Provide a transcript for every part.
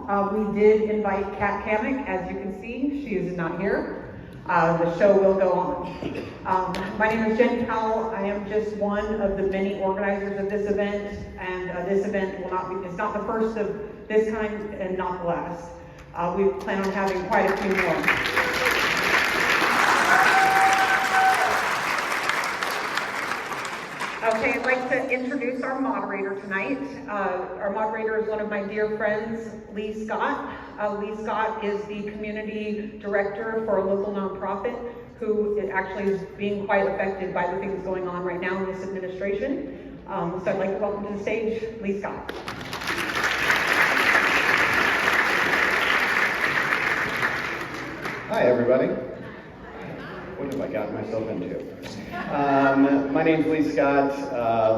We did invite Cammack, as you can see. She is not here. The show will go on. My name is Jen Powell. I am just one of the many organizers of this event, and this event will not be, it's not the first of this kind and not the last. We plan on having quite a few more. Okay, I'd like to introduce our moderator tonight. Our moderator is one of my dear friends, Lee Scott. Lee Scott is the community director for a local nonprofit who actually is being quite affected by the things going on right now in this administration. So I'd like to welcome to the stage, Lee Scott. Hi, everybody. What have I gotten myself into? My name's Lee Scott,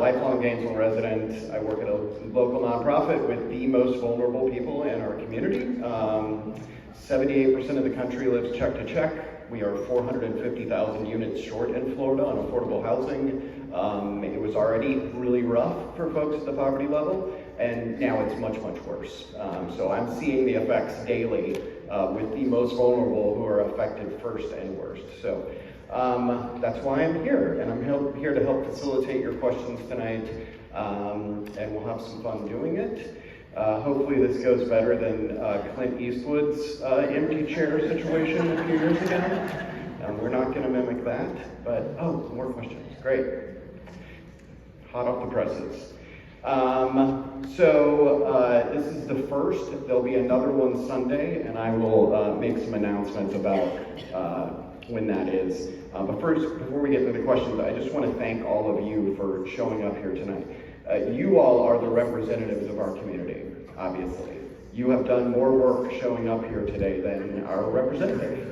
lifelong Gainesville resident. I work at a local nonprofit with the most vulnerable people in our community. 78% of the country lives check to check. We are 450,000 units short in Florida on affordable housing. It was already really rough for folks at the poverty level, and now it's much, much worse. So I'm seeing the effects daily with the most vulnerable who are affected first and worst. So that's why I'm here, and I'm here to help facilitate your questions tonight, and we'll have some fun doing it. Hopefully this goes better than Clint Eastwood's empty chair situation a few years ago. We're not going to mimic that, but more questions. Great. Hot off the presses. This is the first. There'll be another one Sunday, and I will make some announcements about when that is. But first, before we get to the questions, I just want to thank all of you for showing up here tonight. You all are the representatives of our community, obviously. You have done more work showing up here today than our representative.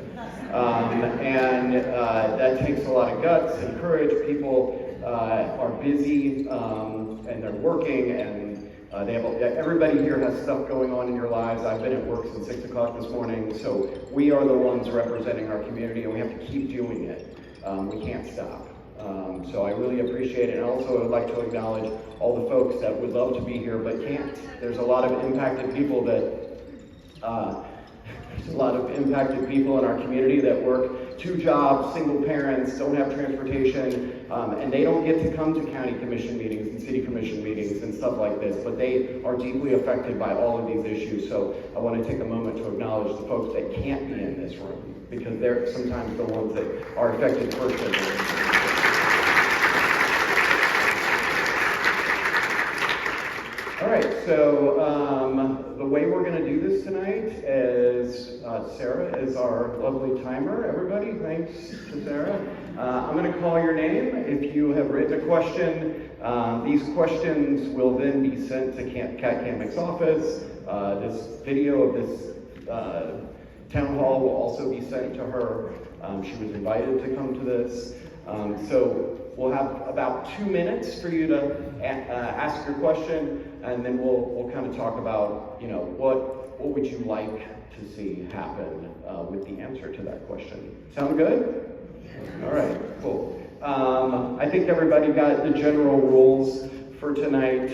That takes a lot of guts and courage. People are busy and they're working, and everybody here has stuff going on in your lives. I've been at work since 6 o'clock this morning, so we are the ones representing our community, and we have to keep doing it. We can't stop. So I really appreciate it, and also I'd like to acknowledge all the folks that would love to be here but can't. There's a lot of impacted people in our community that work 2 jobs, single parents, don't have transportation, and they don't get to come to county commission meetings and city commission meetings and stuff like this, but they are deeply affected by all of these issues. So I want to take a moment to acknowledge the folks that can't be in this room, because they're sometimes the ones that are affected first. All right, so the way we're going to do this tonight is Sarah is our lovely timer. Everybody, thanks to Sarah. I'm going to call your name. If you have written a question, these questions will then be sent to Kat Cammack's office. This video of this town hall will also be sent to her. She was invited to come to this. So we'll have about 2 minutes for you to ask your question, and then we'll kind of talk about, what would you like to see happen with the answer to that question. Sound good? All right, cool. I think everybody got the general rules for tonight.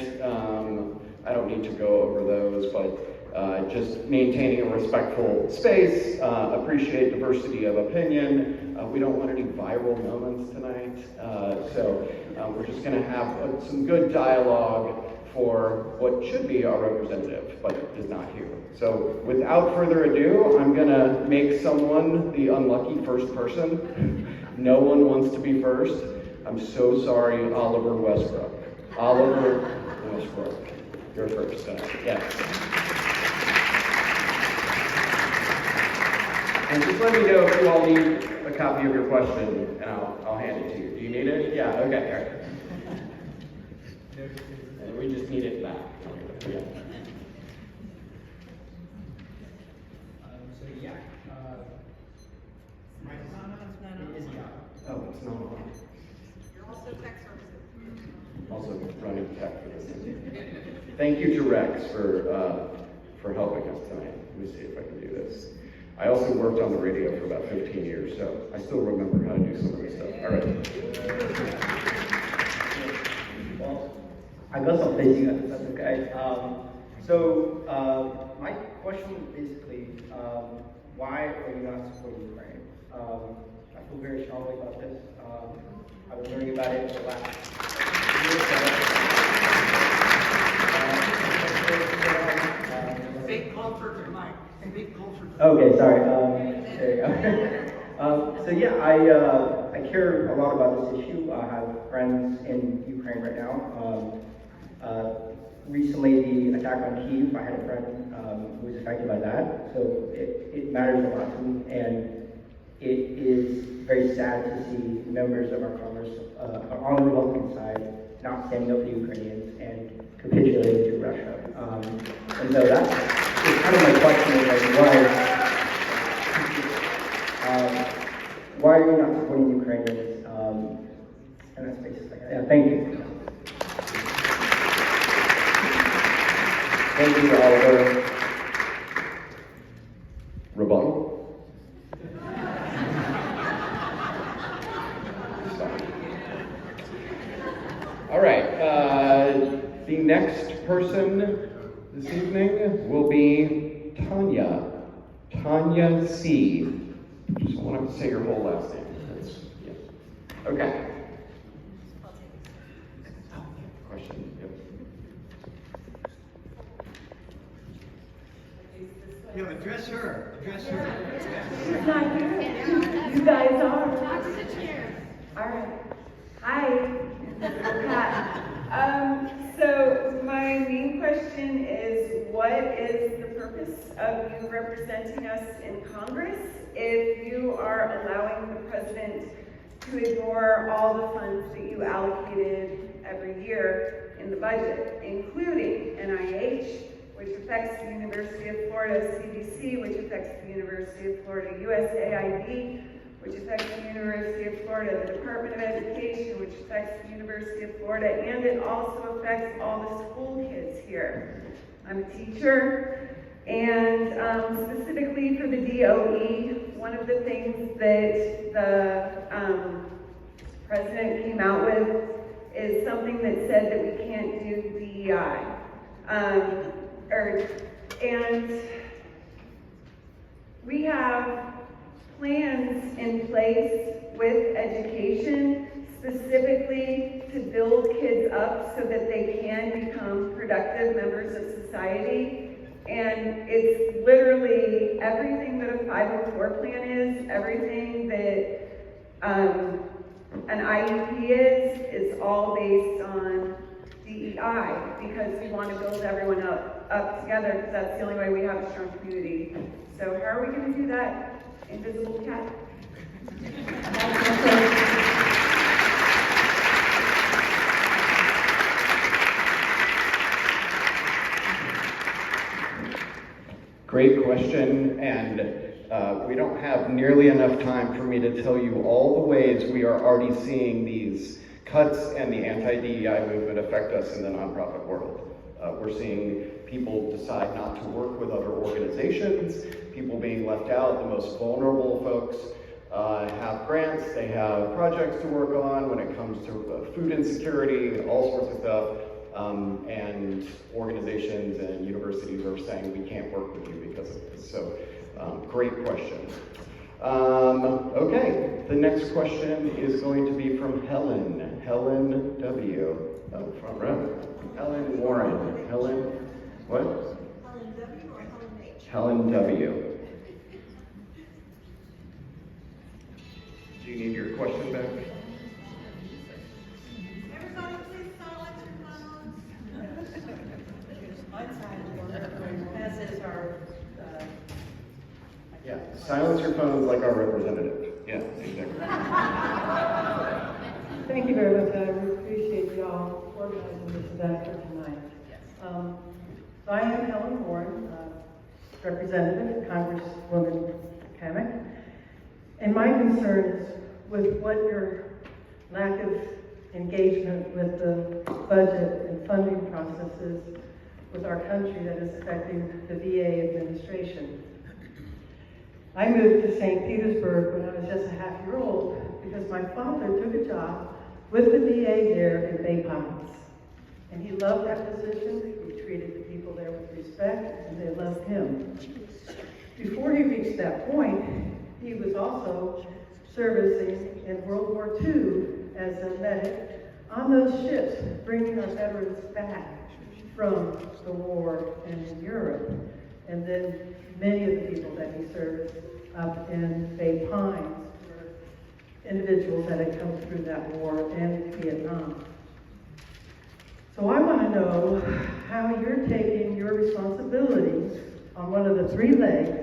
I don't need to go over those, but just maintaining a respectful space, appreciate diversity of opinion. We don't want any viral moments tonight, so we're just going to have some good dialogue for what should be our representative, but is not here. So without further ado, I'm going to make someone the unlucky first person. No one wants to be first. I'm so sorry, Oliver Westbrook. Oliver Westbrook, you're first tonight. Yes. And just let me know if you all need a copy of your question, and I'll hand it to you. Do you need it? Yeah, okay, all right. And we just need it back. Yeah. Oh, it's not on. You're also tech services. Also running tech for this. Thank you to Rex for helping us tonight. Let me see if I can do this. I also worked on the radio for about 15 years, so I still remember how to do some of this stuff. All right. Well, I got some basic, that's okay. My question basically, why are you not supporting Ukraine? I feel very strongly about this. I've been learning about it for the last year. Big culture tonight. Big culture. Okay, sorry. There you go. So yeah, I care a lot about this issue. I have friends in Ukraine right now. Recently, the attack on Kyiv, I had a friend who was affected by that. So it matters a lot to me, and it is very sad to see members of our Congress on the Republican side not standing up for the Ukrainians and capitulating to Russia. And so that's kind of my question is like, why are you not supporting the Ukrainians? And that's basically it. Yeah, thank you. Thank you, Oliver. Rebuttal? All right. The next person this evening will be Tanya. Tanya C. Just want to say your whole last name. Yes. Okay. Question? Yep. Yeah, address her. Address her. She's not here. You guys are. Talk to the chair. All right. Hi. Pat. So my main question is, what is the purpose of you representing us in Congress if you are allowing the president to ignore all the funds that you allocated every year in the budget, including NIH, which affects the University of Florida, CDC, which affects the University of Florida, USAID, which affects the University of Florida, the Department of Education, which affects the University of Florida, and it also affects all the school kids here. I'm a teacher, and specifically for the DOE, one of the things that the president came out with is something that said that we can't do DEI. And we have plans in place with education specifically to build kids up so that they can become productive members of society. And it's literally everything that a 504 plan is, everything that an IEP is all based on DEI, because we want to build everyone up together, because that's the only way we have a strong community. So how are we going to do that, invisible cat? Great question, and we don't have nearly enough time for me to tell you all the ways we are already seeing these cuts and the anti-DEI movement affect us in the nonprofit world. We're seeing people decide not to work with other organizations, people being left out, the most vulnerable folks have grants, they have projects to work on when it comes to food insecurity, all sorts of stuff. And organizations and universities are saying we can't work with you because of this. So, great question. Okay, the next question is going to be from Helen. Helen W. Oh, front row. Helen Warren. Helen, what? Helen W. or Helen H? Helen W. Do you need your question back? Everybody please silence your phones. As is our, Yeah, silence your phones like our representative. Yeah, exactly. Thank you very much. I appreciate y'all organizing this event for tonight. So I am Helen Warren, representative, Congresswoman Cammack. And my concern is with what your lack of engagement with the budget and funding processes with our country that is affecting the VA administration. I moved to St. Petersburg when I was just a half-year-old because my father took a job with the VA there in Bay Pines. And he loved that position. He treated the people people there with respect, and they loved him. Before he reached that point, he was also servicing in World War II as a medic on those ships, bringing our veterans back from the war in Europe. And then many of the people that he served up in Bay Pines were individuals that had come through that war and Vietnam. So I want to know how you're taking your responsibilities on one of the three legs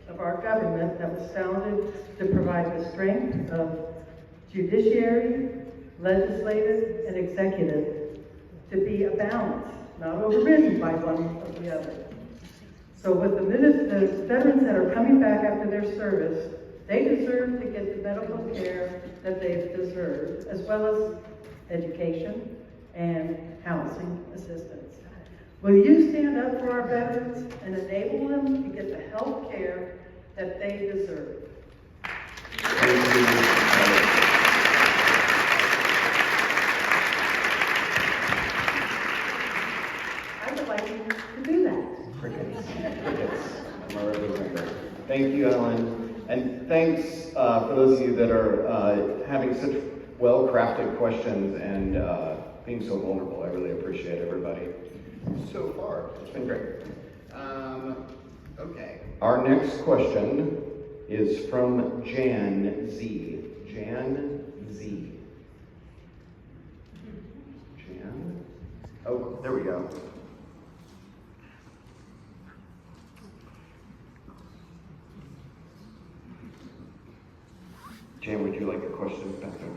of our government that was founded to provide the strength of judiciary, legislative, and executive to be a balance, not overridden by one or the other. So with the veterans that are coming back after their service, they deserve to get the medical care that they've deserved, as well as education and housing assistance. Will you stand up for our veterans and enable them to get the health care that they deserve? I would like you to do that. Crickets. I'm a representative. Thank you, Ellen. And thanks for those of you that are having such well-crafted questions and being so vulnerable. I really appreciate everybody so far. It's been great. Okay. Our next question is from Jan Z. Jan Z. Jan? Oh, there we go. Jan, would you like a question back there?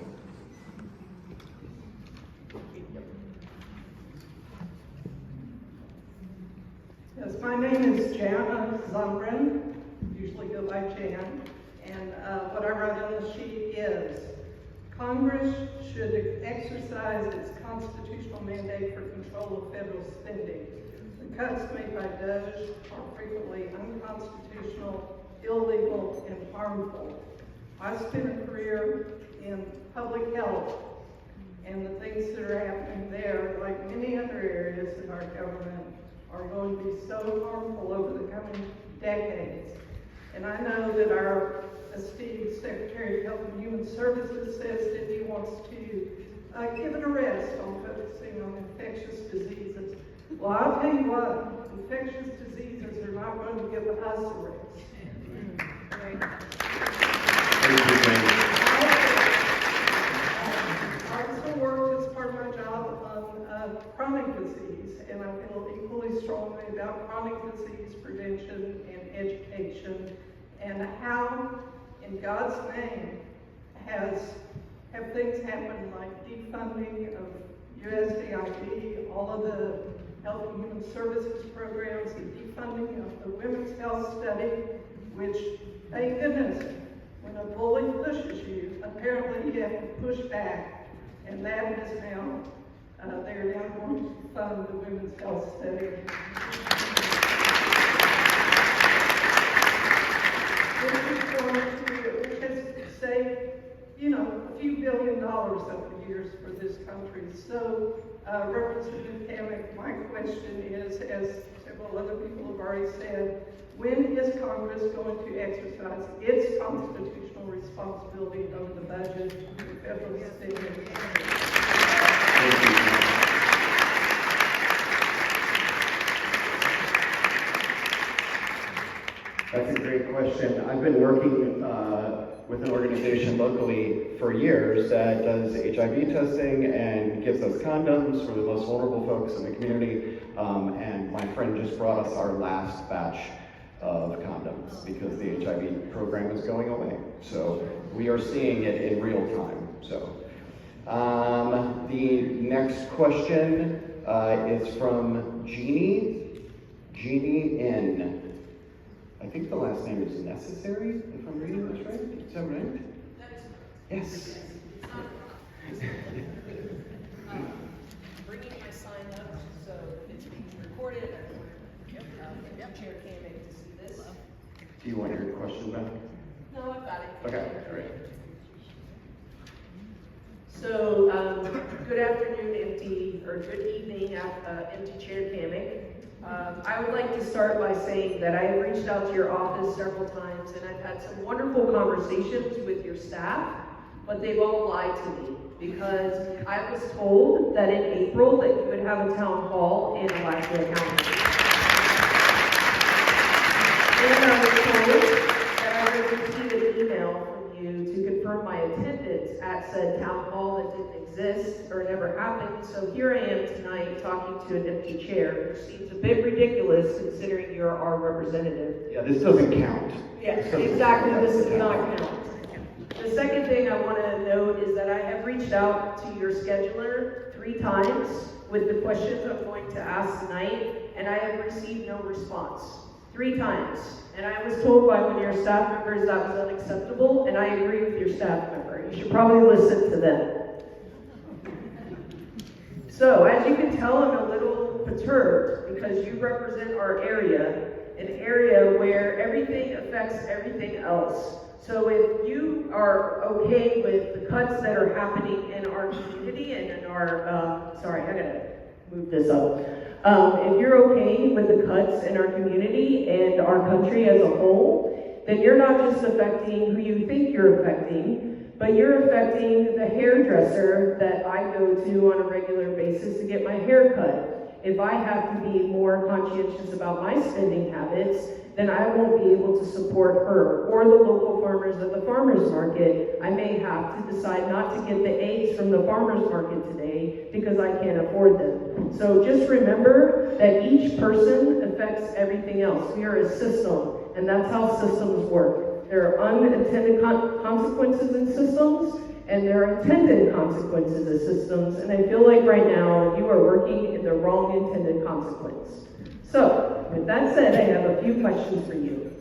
Yes, my name is Jana Zumrin, usually go by Jan, and what I wrote on the sheet is, Congress should exercise its constitutional mandate for control of federal spending. The cuts made by DOGE are frequently unconstitutional, illegal, and harmful. I spent a career in public health, and the things that are happening there, like many other areas in our government, are going to be so harmful over the coming decades. And I know that our esteemed Secretary of Health and Human Services says that he wants to give it a rest on focusing on infectious diseases. Well, I'll tell you what, infectious diseases are not going to give us a rest. Thank you, Jan. I also worked as part of my job on chronic disease, and I feel equally strongly about chronic disease prevention and education, and how, in God's name, have things happened like defunding of USAID, all of the Health and Human Services programs, and defunding of the Women's Health Study, which, thank goodness, when a bully pushes you, apparently you have to push back, and that is now, they're now going to fund the Women's Health Study. Which has saved, a few $1 billion over the years for this country. So, Representative Cammack, my question is, as several other people have already said, when is Congress going to exercise its constitutional responsibility over the budget and federal spending? That's a great question. I've been working with an organization locally for years that does HIV testing and gives us condoms for the most vulnerable folks in the community. And my friend just brought us our last batch of condoms because the HIV program is going away. So we are seeing it in real time. So the next question is from Jeannie N. I think the last name is Necessary, if I'm reading this right. Is that right? Yes. Bringing my sign up so it's being recorded. Chair Cammack to see this. Do you want your question back? No, I've got it. Okay, great. So, good afternoon, good evening, empty Chair Cammack. I would like to start by saying that I have reached out to your office several times and I've had some wonderful conversations with your staff, but they've all lied to me because I was told that in April that you would have a town hall in Alaska County. And I was told that I would receive an email from you to confirm my attendance at said town hall that didn't exist or never happened. So here I am tonight talking to an empty chair, which seems a bit ridiculous considering you're our representative. Yeah, this doesn't count. Yes, This doesn't exactly, count. this does not count. The second thing I want to note is that I have reached out to your scheduler 3 times with the questions I'm going to ask tonight, and I have received no response. 3 times. And I was told by one of your staff members that was unacceptable, and I agree with your staff member. You should probably listen to them. So, as you can tell, I'm a little perturbed because you represent our area, an area where everything affects everything else. So if you are okay with the cuts that are happening in our community and in our, sorry, I gotta move this up. If you're okay with the cuts in our community and our country as a whole, then you're not just affecting who you think you're affecting, but you're affecting the hairdresser that I go to on a regular basis to get my hair cut. If I have to be more conscientious about my spending habits, then I won't be able to support her or the local farmers at the farmers market. I may have to decide not to get the eggs from the farmers market today because I can't afford them. So just remember that each person affects everything else. We are a system, and that's how systems work. There are unintended consequences in systems, and there are intended consequences in systems, and I feel like right now you are working in the wrong intended consequence. So, with that said, I have a few questions for you.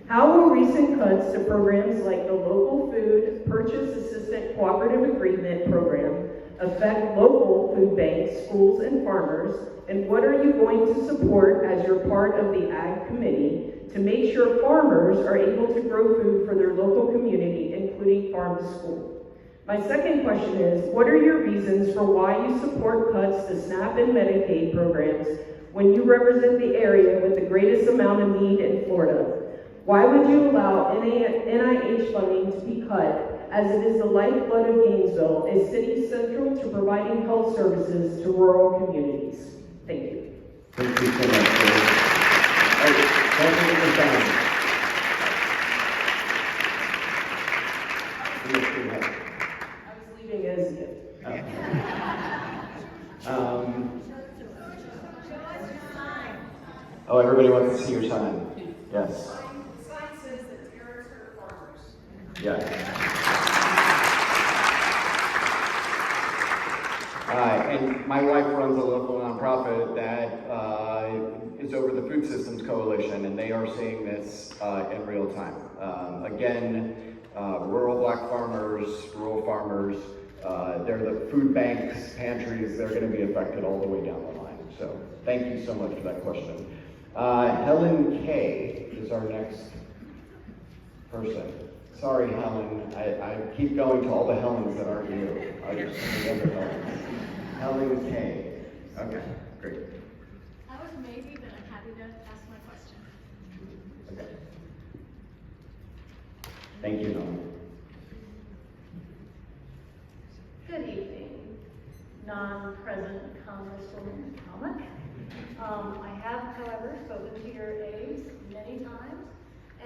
How will recent cuts to programs like the Local Food Purchase Assistant Cooperative Agreement Program affect local food banks, schools, and farmers? And what are you going to support as you're part of the Ag Committee to make sure farmers are able to grow food for their local community, including farm to school? My second question is, what are your reasons for why you support cuts to SNAP and Medicaid programs when you represent the area with the greatest amount of need in Florida? Why would you allow NIH funding to be cut, as it is the lifeblood of Gainesville, a city central to providing health services to rural communities? Thank you. Thank you so much, Dave. All right, don't forget your time. I was leaving as a gift. Oh, everybody wants to see your sign. Yes. The sign says that terrorists hurt farmers. Yeah. And my wife runs a local nonprofit that is over the Food Systems Coalition, and they are seeing this in real time. Again, rural black farmers, rural farmers, they're the food banks, pantries, they're going to be affected all the way down the line. So thank you so much for that question. Helen K. is our next person. Sorry, Helen. I keep going to all the Helens that aren't you. I just the other Helens. Helen K. Okay, great. I was maybe, but I'm happy to ask my question. Okay. Thank you, Helen. Good evening, non-present Congresswoman Cammack. I have, however, spoken to your aides many times,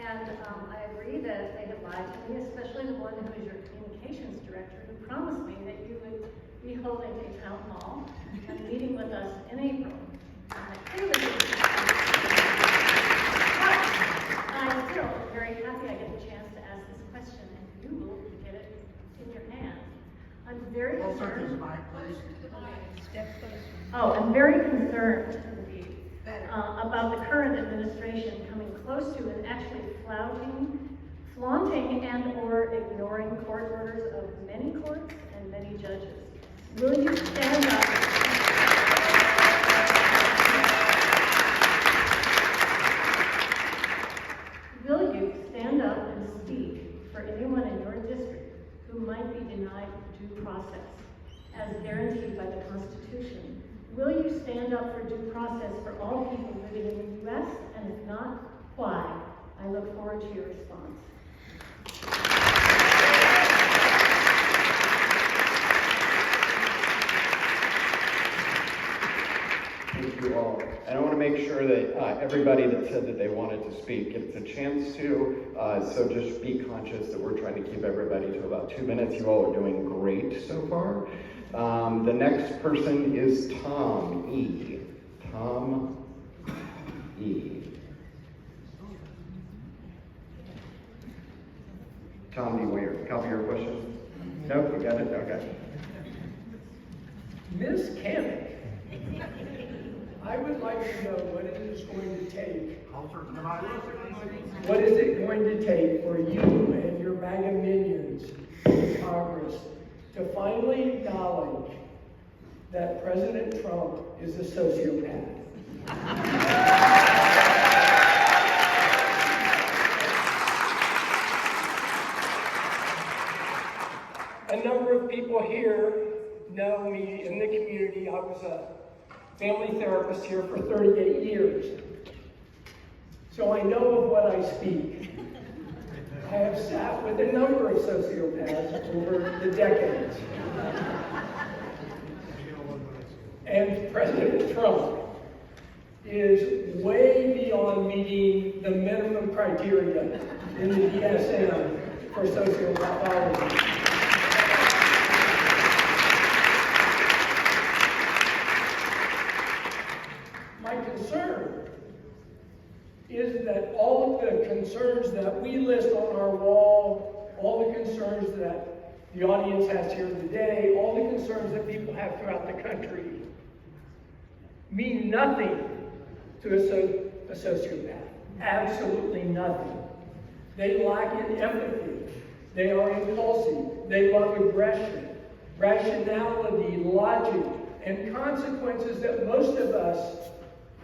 and I agree that they have lied to me, especially the one who is your communications director, who promised me that you would be holding a town hall and meeting with us in April. And I clearly didn't. But I'm still very happy I get the chance to ask this question, and you will get it in your hands. I'm very concerned. Oh, I'm very concerned indeed about the current administration coming close to and actually flaunting and/or ignoring court orders of many courts and many judges. Will you stand up? Will you stand up and speak for anyone in your district who might be denied due process as guaranteed by the Constitution Will you stand up for due process for all people living in the U.S.? And if not, why? I look forward to your response. Thank you all. And I want to make sure that everybody that said that they wanted to speak gets a chance to. So just be conscious that we're trying to keep everybody to about 2 minutes. You all are doing great so far. The next person is Tom E. Tom E. Tom, do you want your copy your question? Nope, you got it? Okay. Ms. Cammack, I would like to know what it is going to take. What is it going to take for you and your MAGA minions in Congress to finally acknowledge that President Trump is a sociopath? A number of people here know me in the community. I was a family therapist here for 38 years. So I know of what I speak. I have sat with a number of sociopaths over the decades. And President Trump is way beyond meeting the minimum criteria in the DSM for sociopathology. My concern is that all of the concerns that we list on our wall, all the concerns that the audience has here today, all the concerns that people have throughout the country, mean nothing to a sociopath. Absolutely nothing. They lack in empathy. They are impulsive. They love aggression, rationality, logic, and consequences that most of us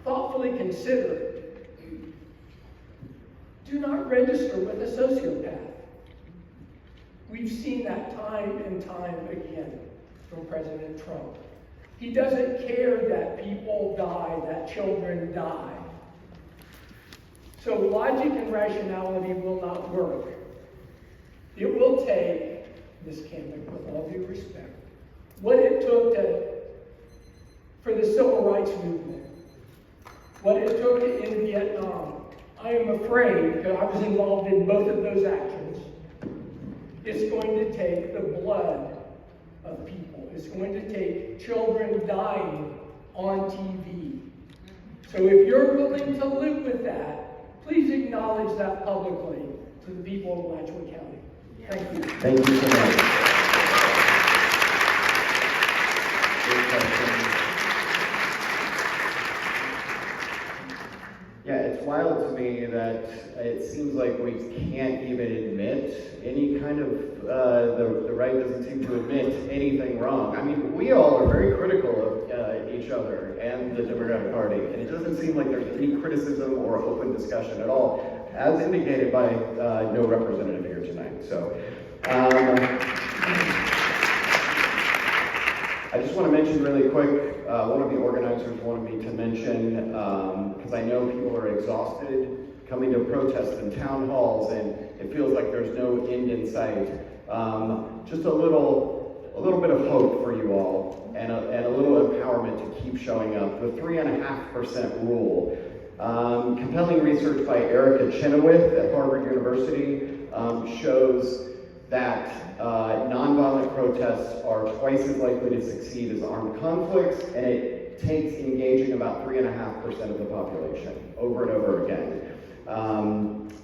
thoughtfully consider. Do not register with a sociopath. We've seen that time and time again from President Trump. He doesn't care that people die, that children die. So logic and rationality will not work. It will take, Ms. Cammack, with all due respect, what it took for the civil rights movement, what it took to end Vietnam. I am afraid, because I was involved in both of those actions, it's going to take the blood of people. It's going to take children dying on TV. So if you're willing to live with that, please acknowledge that publicly to the people of Alachua County. Thank you. Thank you so much. Great question. Yeah, it's wild to me that it seems like we can't even admit any kind of, the right doesn't seem to admit anything wrong. I mean, we all are very critical of each other and the Democratic Party, and it doesn't seem like there's any criticism or open discussion at all, as indicated by no representative here tonight. So, I just want to mention really quick, one of the organizers wanted me to mention, because I know people are exhausted coming to protest in town halls, and it feels like there's no end in sight. Just a little bit of hope for you all, and a little empowerment to keep showing up. The 3.5% rule. Compelling research by Erica Chenoweth at Harvard University shows that nonviolent protests are twice as likely to succeed as armed conflicts, and it takes engaging about 3.5% of the population over and over again.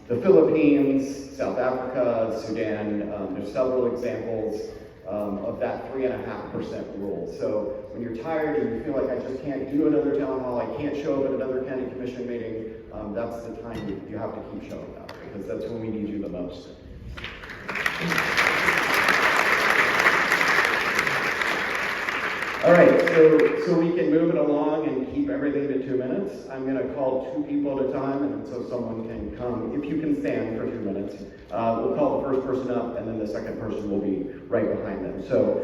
The Philippines, South Africa, Sudan, there's several examples of that 3.5% rule. So when you're tired and you feel like I just can't do another town hall, I can't show up at another county commission meeting, that's the time you have to keep showing up, because that's when we need you the most. All right, so we can move it along and keep everything to 2 minutes. I'm going to call 2 people at a time, and so someone can come. If you can stand for 2 minutes, we'll call the first person up, and then the second person will be right behind them. So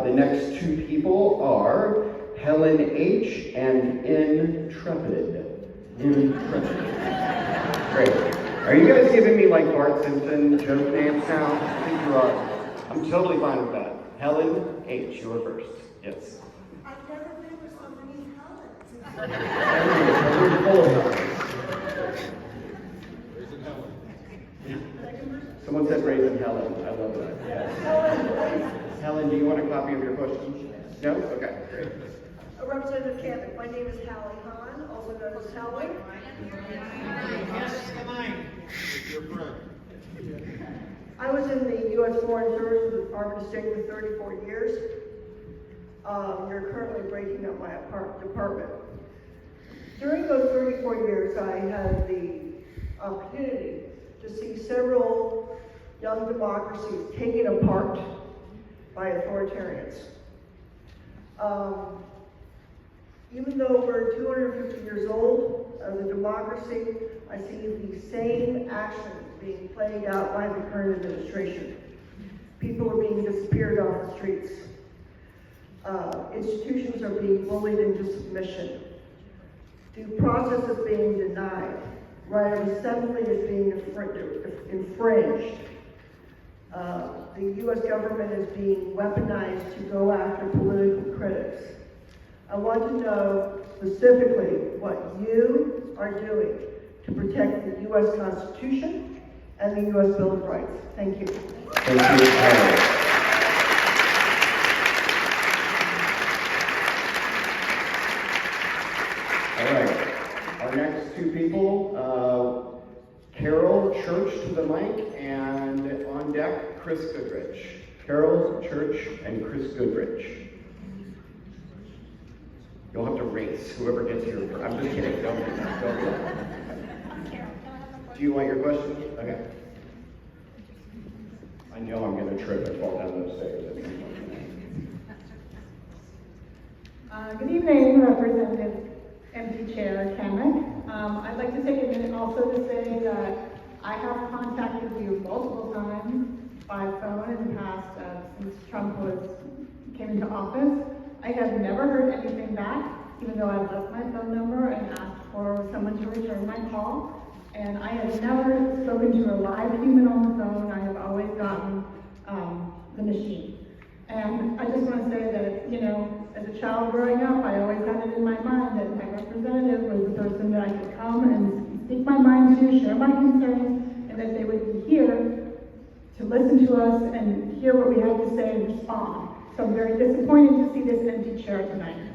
the next 2 people are Helen H., and Intrepid. Intrepid. Great. Are you guys giving me like Bart Simpson joke names now? I think you are. I'm totally fine with that. Helen H., you were first. Yes. I've never been with so many Helens. We're full of Helens. Someone said Raisin Helen. I love that. Yes. Helen, do you want a copy of your question? No? Okay, great. Representative Cammack, my name is Hallie Hahn, also known as Hallie. Yes, the mic. You're correct. I was in the U.S. Foreign Service with the Department of State for 34 years. You're currently breaking up my department. During those 34 years, I had the opportunity to see several young democracies taken apart by authoritarians. Even though we're 250 years old as a democracy, I see the same actions being played out by the current administration. People are being disappeared off the streets. Institutions are being bullied into submission. Due process is being denied. Right of assembly is being infringed. The U.S. government is being weaponized to go after political critics. I want to know specifically what you are doing to protect the U.S. Constitution and the U.S. Bill of Rights. Thank you. Thank you. All right. Our next two people, Carol Church to the mic, and on deck, Chris Goodrich. Carol Church and Chris Goodrich. You'll have to race whoever gets here first. I'm just kidding. Don't do that. Don't do that. Do you want your question? Okay. I know I'm going to trip and fall down those stairs. Good evening, Representative Empty Chair Cammack. I'd like to take a minute also to say that I have contacted you multiple times by phone in the past since Trump came into office. I have never heard anything back, even though I've left my phone number and asked for someone to return my call. And I have never spoken to a live human on the phone. I have always gotten the machine. And I just want to say that, you know, as a child growing up, I always had it in my mind that my representative was the person that I could come and speak my mind to, share my concerns, and that they would be here to listen to us and hear what we had to say and respond. So I'm very disappointed to see this empty chair tonight.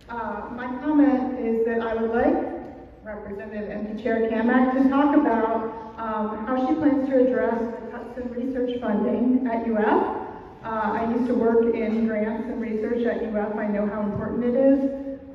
My comment is that I would like Representative Empty Chair Cammack to talk about how she plans to address the cuts in research funding at UF. I used to work in grants and research at UF. I know how important it is.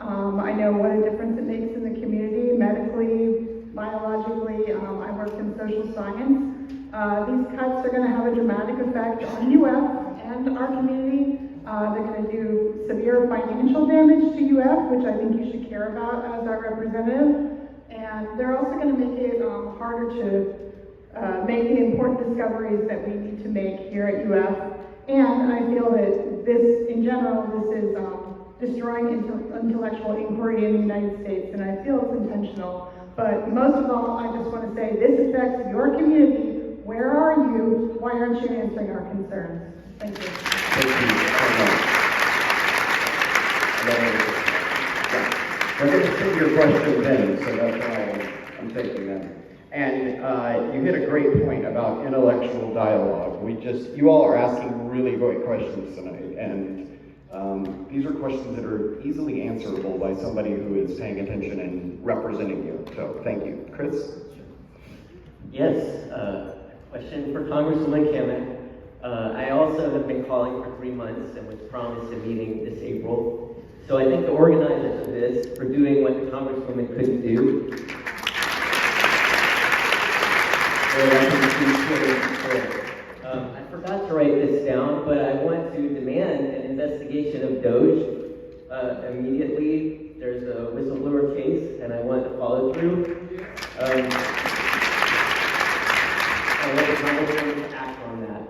I know what a difference it makes in the community, medically, biologically. I worked in social science. These cuts are going to have a dramatic effect on UF and our community. They're going to do severe financial damage to UF, which I think you should care about as our representative. And they're also going to make it harder to make the important discoveries that we need to make here at UF. And I feel that this, in general, this is destroying intellectual inquiry in the United States, and I feel it's intentional. But most of all, I just want to say this affects your community. Where are you? Why aren't you answering our concerns? Thank you. Thank you so much. I'm going to take your questions in, so that's why I'm taking them. And you hit a great point about intellectual dialogue. You all are asking really great questions tonight, and these are questions that are easily answerable by somebody who is paying attention and representing you. So thank you. Chris? Yes, question for Congresswoman Cammack. I also have been calling for 3 months and was promised a meeting this April. So I think the organizers of this for doing what the Congresswoman couldn't do. I forgot to write this down, but I want to demand an investigation of Doge immediately. There's a whistleblower case, and I want to follow through. I want the Congresswoman to act on that.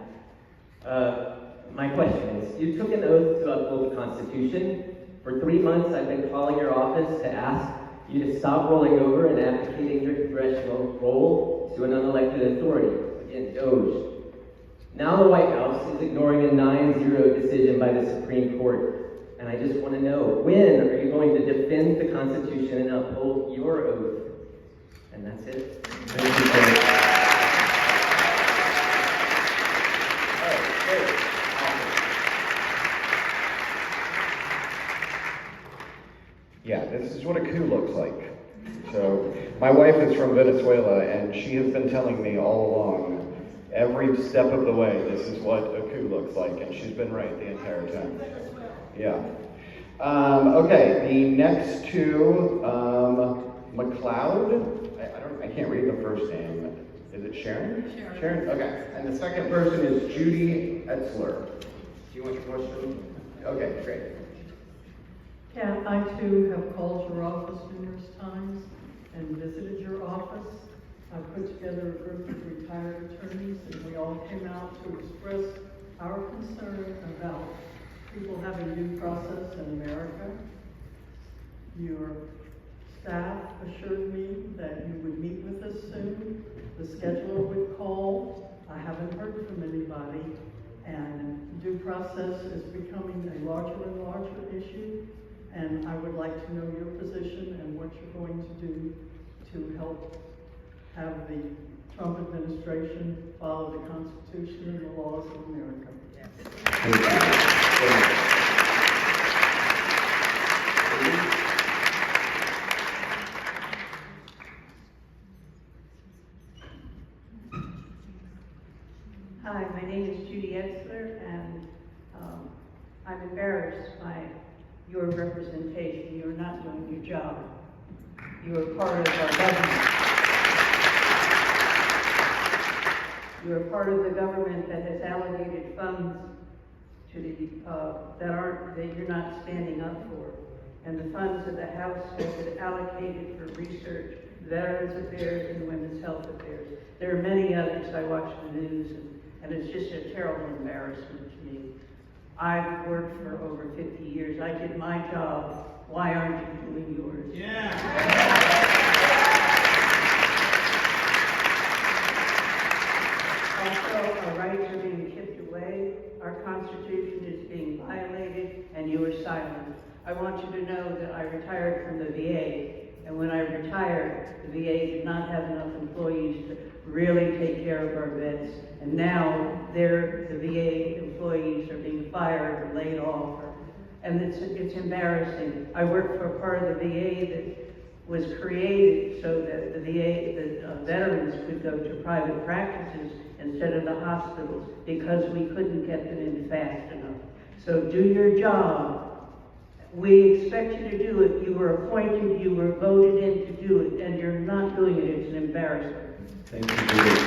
My question is, you took an oath to uphold the Constitution. For 3 months, I've been calling your office to ask you to stop rolling over and abdicating your congressional role to an unelected authority, again, DOJ. Now the White House is ignoring a 9-0 decision by the Supreme Court. And I just want to know, when are you going to defend the Constitution and uphold your oath? And that's it. Thank you, sir. Yeah, this is what a coup looks like. So, my wife is from Venezuela, and she has been telling me all along, every step of the way, this is what a coup looks like, and she's been right the entire time. Yeah. Okay, the next two, McLeod. I can't read the first name. Is it Sharon? Sharon. Okay. And the second person is Judy Etzler. Do you want your question? Okay, great. Yeah, I too have called your office numerous times and visited your office. I put together a group of retired attorneys, and we all came out to express our concern about people having due process in America. Your staff assured me that you would meet with us soon. The scheduler would call. I haven't heard from anybody, and due process is becoming a larger and larger issue. And I would like to know your position and what you're going to do to help have the Trump administration follow the Constitution and the laws of America. Yes. Hi, my name is Judy Etzler, and I'm embarrassed by your representation. You're not doing your job. You are part of our government. You are part of the government that has allocated funds to the that you're not standing up for. And the funds that the House has been allocated for research, Veterans Affairs, and Women's Health Affairs. There are many others. I watch the news, and it's just a terrible embarrassment to me. I've worked for over 50 years. I did my job. Why aren't you doing yours? Yeah. Also, our rights are being chipped away. Our Constitution is being violated, and you are silent. I want you to know that I retired from the VA, and when I retired, the VA did not have enough employees to really take care of our vets, and now the VA employees are being fired or laid off, and it's embarrassing. I worked for a part of the VA that was created so that the veterans could go to private practices instead of the hospitals because we couldn't get them in fast enough. So do your job. We expect you to do it. You were appointed, you were voted in to do it, and you're not doing it. It's an embarrassment. Thank you, Judy.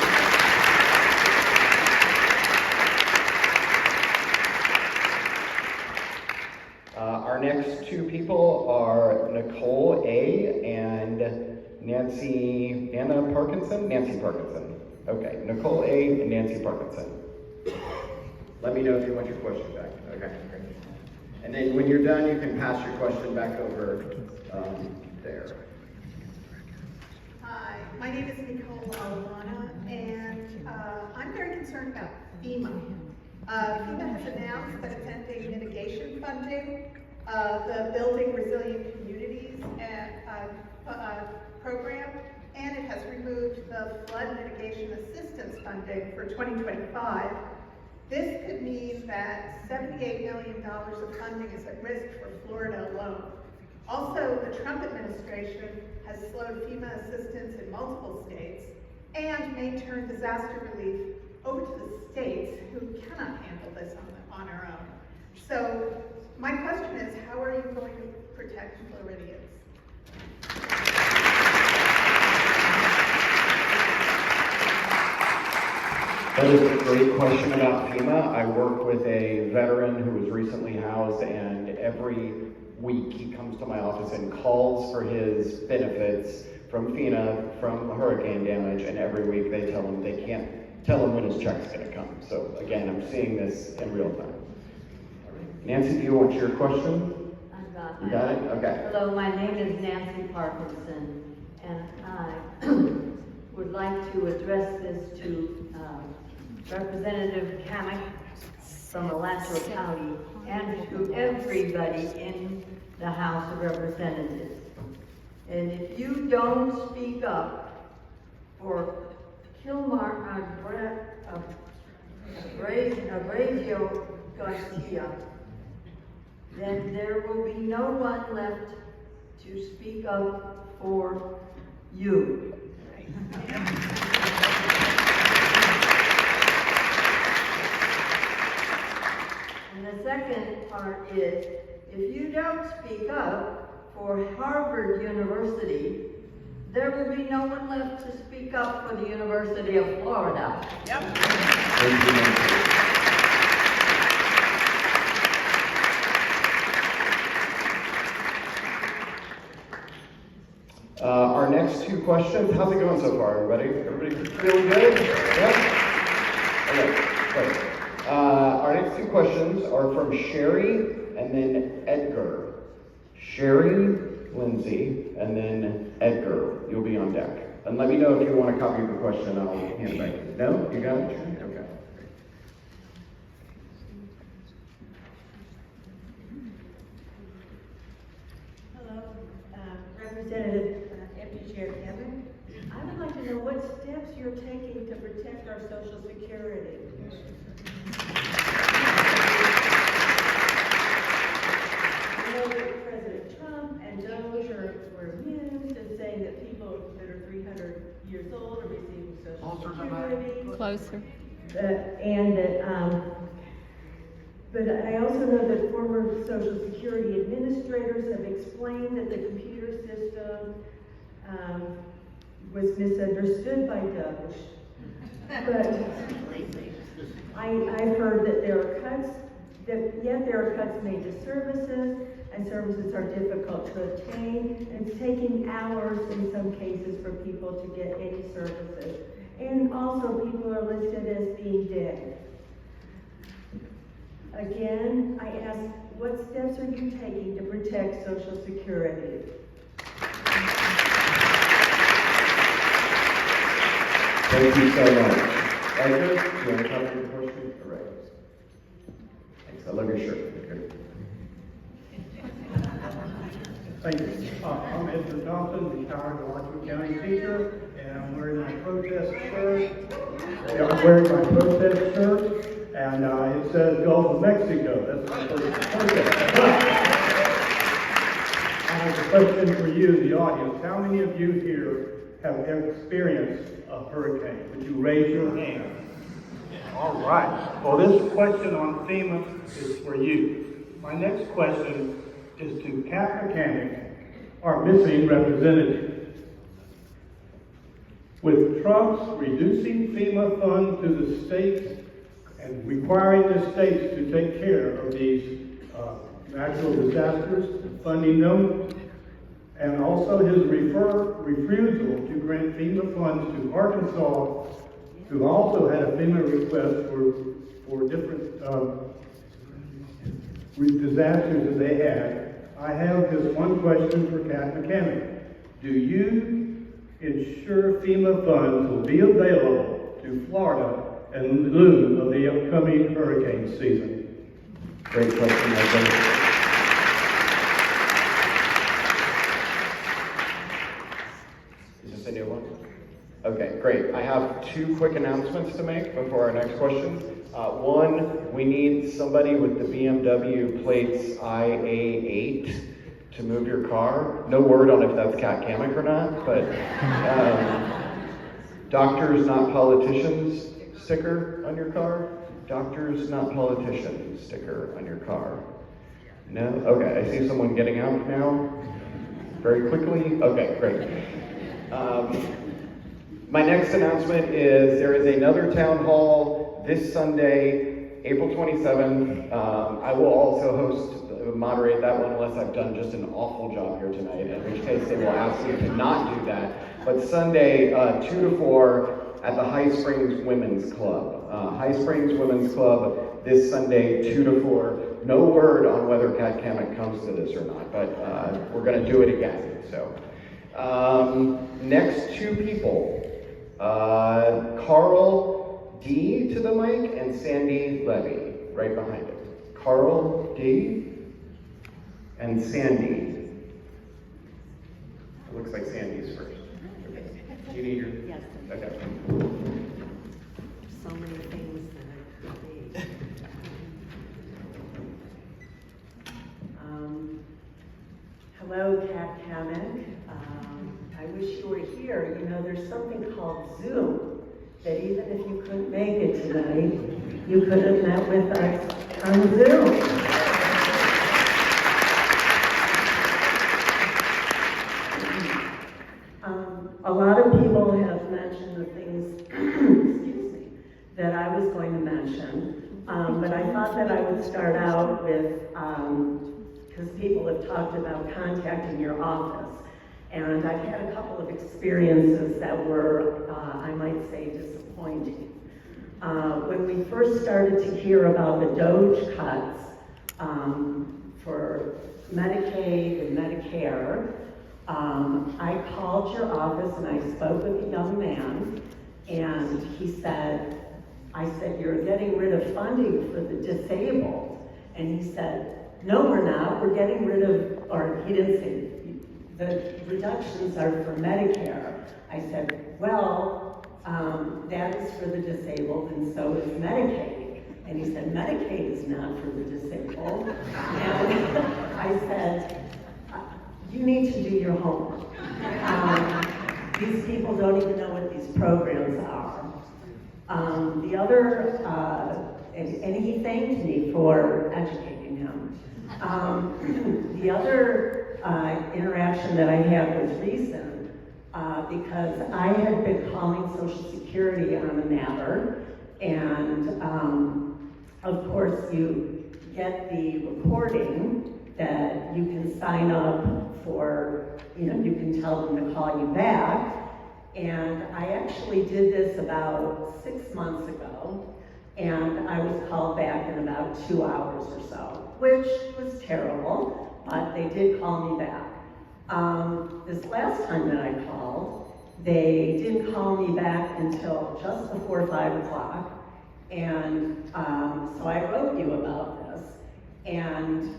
Our next two people are Nicole A. and Anna Parkinson? Nancy Parkinson. Okay, Nicole A. and Nancy Parkinson. Let me know if you want your question back. Okay, great. And then when you're done, you can pass your question back over there. Hi, my name is Nicole Alana, and I'm very concerned about FEMA. FEMA has announced that it's ending mitigation funding, the Building Resilient Communities program, and it has removed the flood mitigation assistance funding for 2025. This could mean that $78 million of funding is at risk for Florida alone. Also, the Trump administration has slowed FEMA assistance in multiple states and may turn disaster relief over to the states who cannot handle this on our own. So, my question is, how are you going to protect Floridians? That is a great question about FEMA. I work with a veteran who was recently housed, and every week he comes to my office and calls for his benefits from FEMA from hurricane damage, and every week they tell him they can't tell him when his check's going to come. So again, I'm seeing this in real time. Nancy, do you want your question? And You got it? Okay. Hello, my name is Nancy Parkinson, and I would like to address this to Representative Cammack from Alachua County and to everybody in the House of Representatives. And if you don't speak up for Abrazio Garcia, then there will be no one left to speak up for you. And the second part is, if you don't speak up for Harvard University, there will be no one left to speak up for the University of Florida. Yep. Our next two questions, how's it going so far, everybody? Everybody feeling good? Yeah? Okay, great. Our next two questions are from Sherry and then Edgar. Sherry, Lindsay, and then Edgar. You'll be on deck. And let me know if you want a copy of the question, I'll hand it back to you. No? You got it? Okay. Hello, Representative Empty Chair Kevin. I would like to know what steps you're taking to protect our Social Security. I know that President Trump and those were amused and saying that people that are 300 years old are receiving Social Security. Closer. But I also know that former Social Security administrators have explained that the computer system was misunderstood by Doge. But I've heard that there are cuts, there are cuts made to services, and services are difficult to obtain, and it's taking hours in some cases for people to get any services. And also people are listed as being dead. Again, I ask, what steps are you taking to protect Social Security? Thank you so much. Edgar, do you want to copy the question? All right. Thanks, I love your shirt. Good. Thank you. I'm Edgar Thompson, retired Alachua County teacher, and I'm wearing my protest shirt. And it says Gulf of Mexico. That's my first protest. I have a question for you, the audience. How many of you here have experienced a hurricane? Would you raise your hand? All right. Well, this question on FEMA is for you. My next question is to Cammack, our missing representative. With Trump's reducing FEMA funds to the states and requiring the states to take care of these natural disasters, funding them, and also his refusal to grant FEMA funds to Arkansas, who also had a FEMA request for different disasters that they had. I have just one question for Cammack. Do you ensure FEMA funds will be available to Florida in lieu of the upcoming hurricane season? Great question, Edgar. Is this a new one? Okay, great. I have two quick announcements to make before our next question. One, we need somebody with the BMW plates IA8 to move your car. No word on if that's Cammack or not, but doctors, not politicians sticker on your car. Doctors, not politicians sticker on your car. No? Okay, I see someone getting out now. Very quickly. Okay, great. My next announcement is there is another town hall this Sunday, April 27th. I will also moderate that one unless I've done just an awful job here tonight, in which case they will ask me to not do that. But Sunday, 2 to 4 at the High Springs Women's Club. High Springs Women's Club this Sunday, 2 to 4. no word on whether Cammack comes to this or not, but we're going to do it again. So, next two people, Carl D to the mic and Sandy Levy right behind him. Carl D and Sandy. It looks like Sandy's first. Okay. Do you need your? Yes. Okay. So many things that I could be. Hello, Cammack. I wish you were here. You know, there's something called Zoom, that even if you couldn't make it tonight, you could have met with us on Zoom. A lot of people have mentioned the things, excuse me, that I was going to mention, but I thought that I would start out with, because people have talked about contacting your office, and I've had a couple of experiences that were, I might say, disappointing. When we first started to hear about the DOGE cuts for Medicaid and Medicare, I called your office and I spoke with a young man, and he said, I said, you're getting rid of funding for the disabled. And he said, no, we're not. We're getting rid of, or he didn't say, the reductions are for Medicare. I said, well, that is for the disabled and so is Medicaid. And he said, Medicaid is not for the disabled. And I said, you need to do your homework. These people don't even know what these programs are. The other, and he thanked me for educating him. The other interaction that I had was recent, because I had been calling Social Security on the matter, and of course you get the recording that you can sign up for, you know, you can tell them to call you back. And I actually did this about 6 months ago, and I was called back in about 2 hours or so, which was terrible, but they did call me back. This last time that I called, they didn't call me back until just before 5 o'clock, and so I wrote you about this. And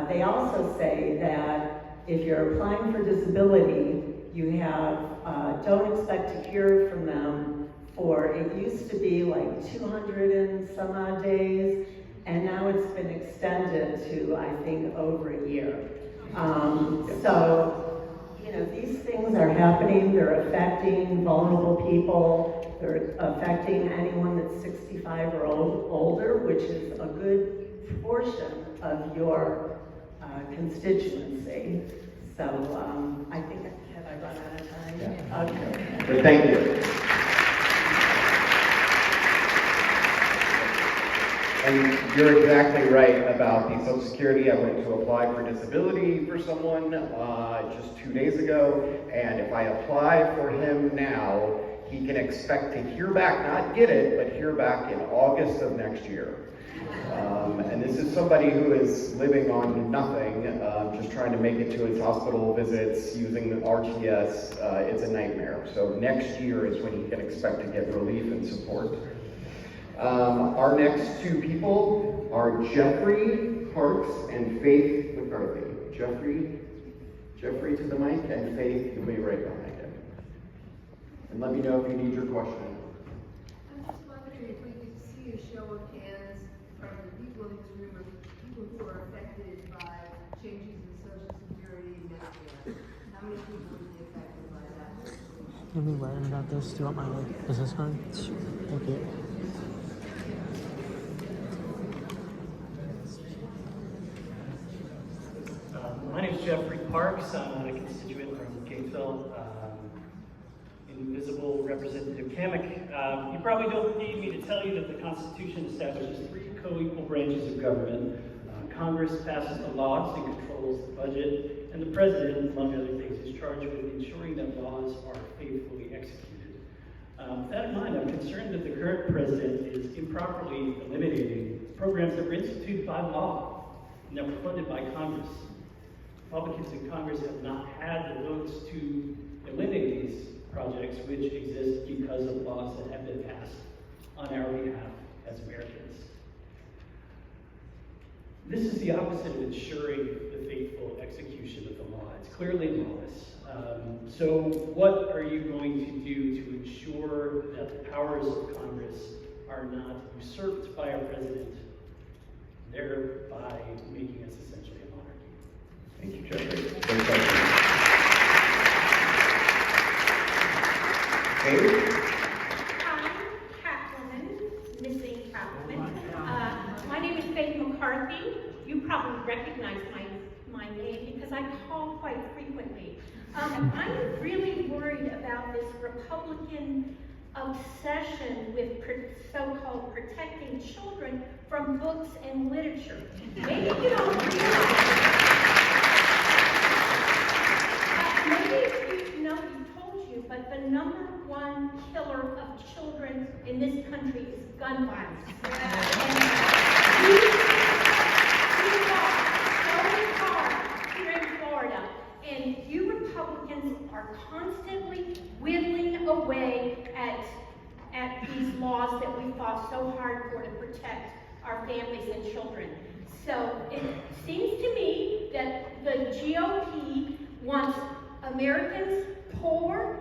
they also say that if you're applying for disability, you have, don't expect to hear from them for, it used to be like 200 and some odd days, and now it's been extended to, I think, over a year. So, you know, these things are happening, they're affecting vulnerable people, they're affecting anyone that's 65 or older, which is a good portion of your constituency. So I think, have I run out of time? Yeah. Okay. But thank you. And you're exactly right about the Social Security. I went to apply for disability for someone just 2 days ago, and if I apply for him now, he can expect to hear back, not get it, but hear back in August of next year. And this is somebody who is living on nothing, just trying to make it to his hospital visits using the RTS. It's a nightmare. So next year is when he can expect to get relief and support. Our next two people are Jeffrey Parks and Faith McCarthy. Jeffrey to the mic, and Faith, you'll be right behind him. And let me know if you need your question. I'm just wondering if we could see a show of hands from the people in this room, of people who are affected by changes in Social Security and Medicare. How many people would be affected by that? Let me learn about this. Do you want my business card? Thank you. My name is Jeffrey Parks. I'm a constituent from Gatesville. Invisible Representative Cammack. You probably don't need me to tell you that the Constitution establishes 3 co-equal branches of government. Congress passes the laws and controls the budget, and the President, among other things, is charged with ensuring that laws are faithfully executed. With that in mind, I'm concerned that the current President is improperly eliminating programs that were instituted by law. never funded by Congress. Republicans in Congress have not had the votes to eliminate these projects, which exist because of laws that have been passed on our behalf as Americans. This is the opposite of ensuring the faithful execution of the law. It's clearly lawless. So what are you going to do to ensure that the powers of Congress are not usurped by our president, thereby making us essentially a monarchy? Thank you, Jeffrey. Great question. Kate? Hi, Catwoman, missing Catwoman. My name is Faith McCarthy. You probably recognize my name because I call quite frequently. I'm really worried about this Republican obsession with so-called protecting children from books and literature. Maybe you don't realize. Maybe you know, he told you, but the number one killer of children in this country is gun violence. We fought so hard here in Florida, and you Republicans are constantly whittling away at these laws that we fought so hard for to protect our families and children. So it seems to me that the GOP wants Americans poor,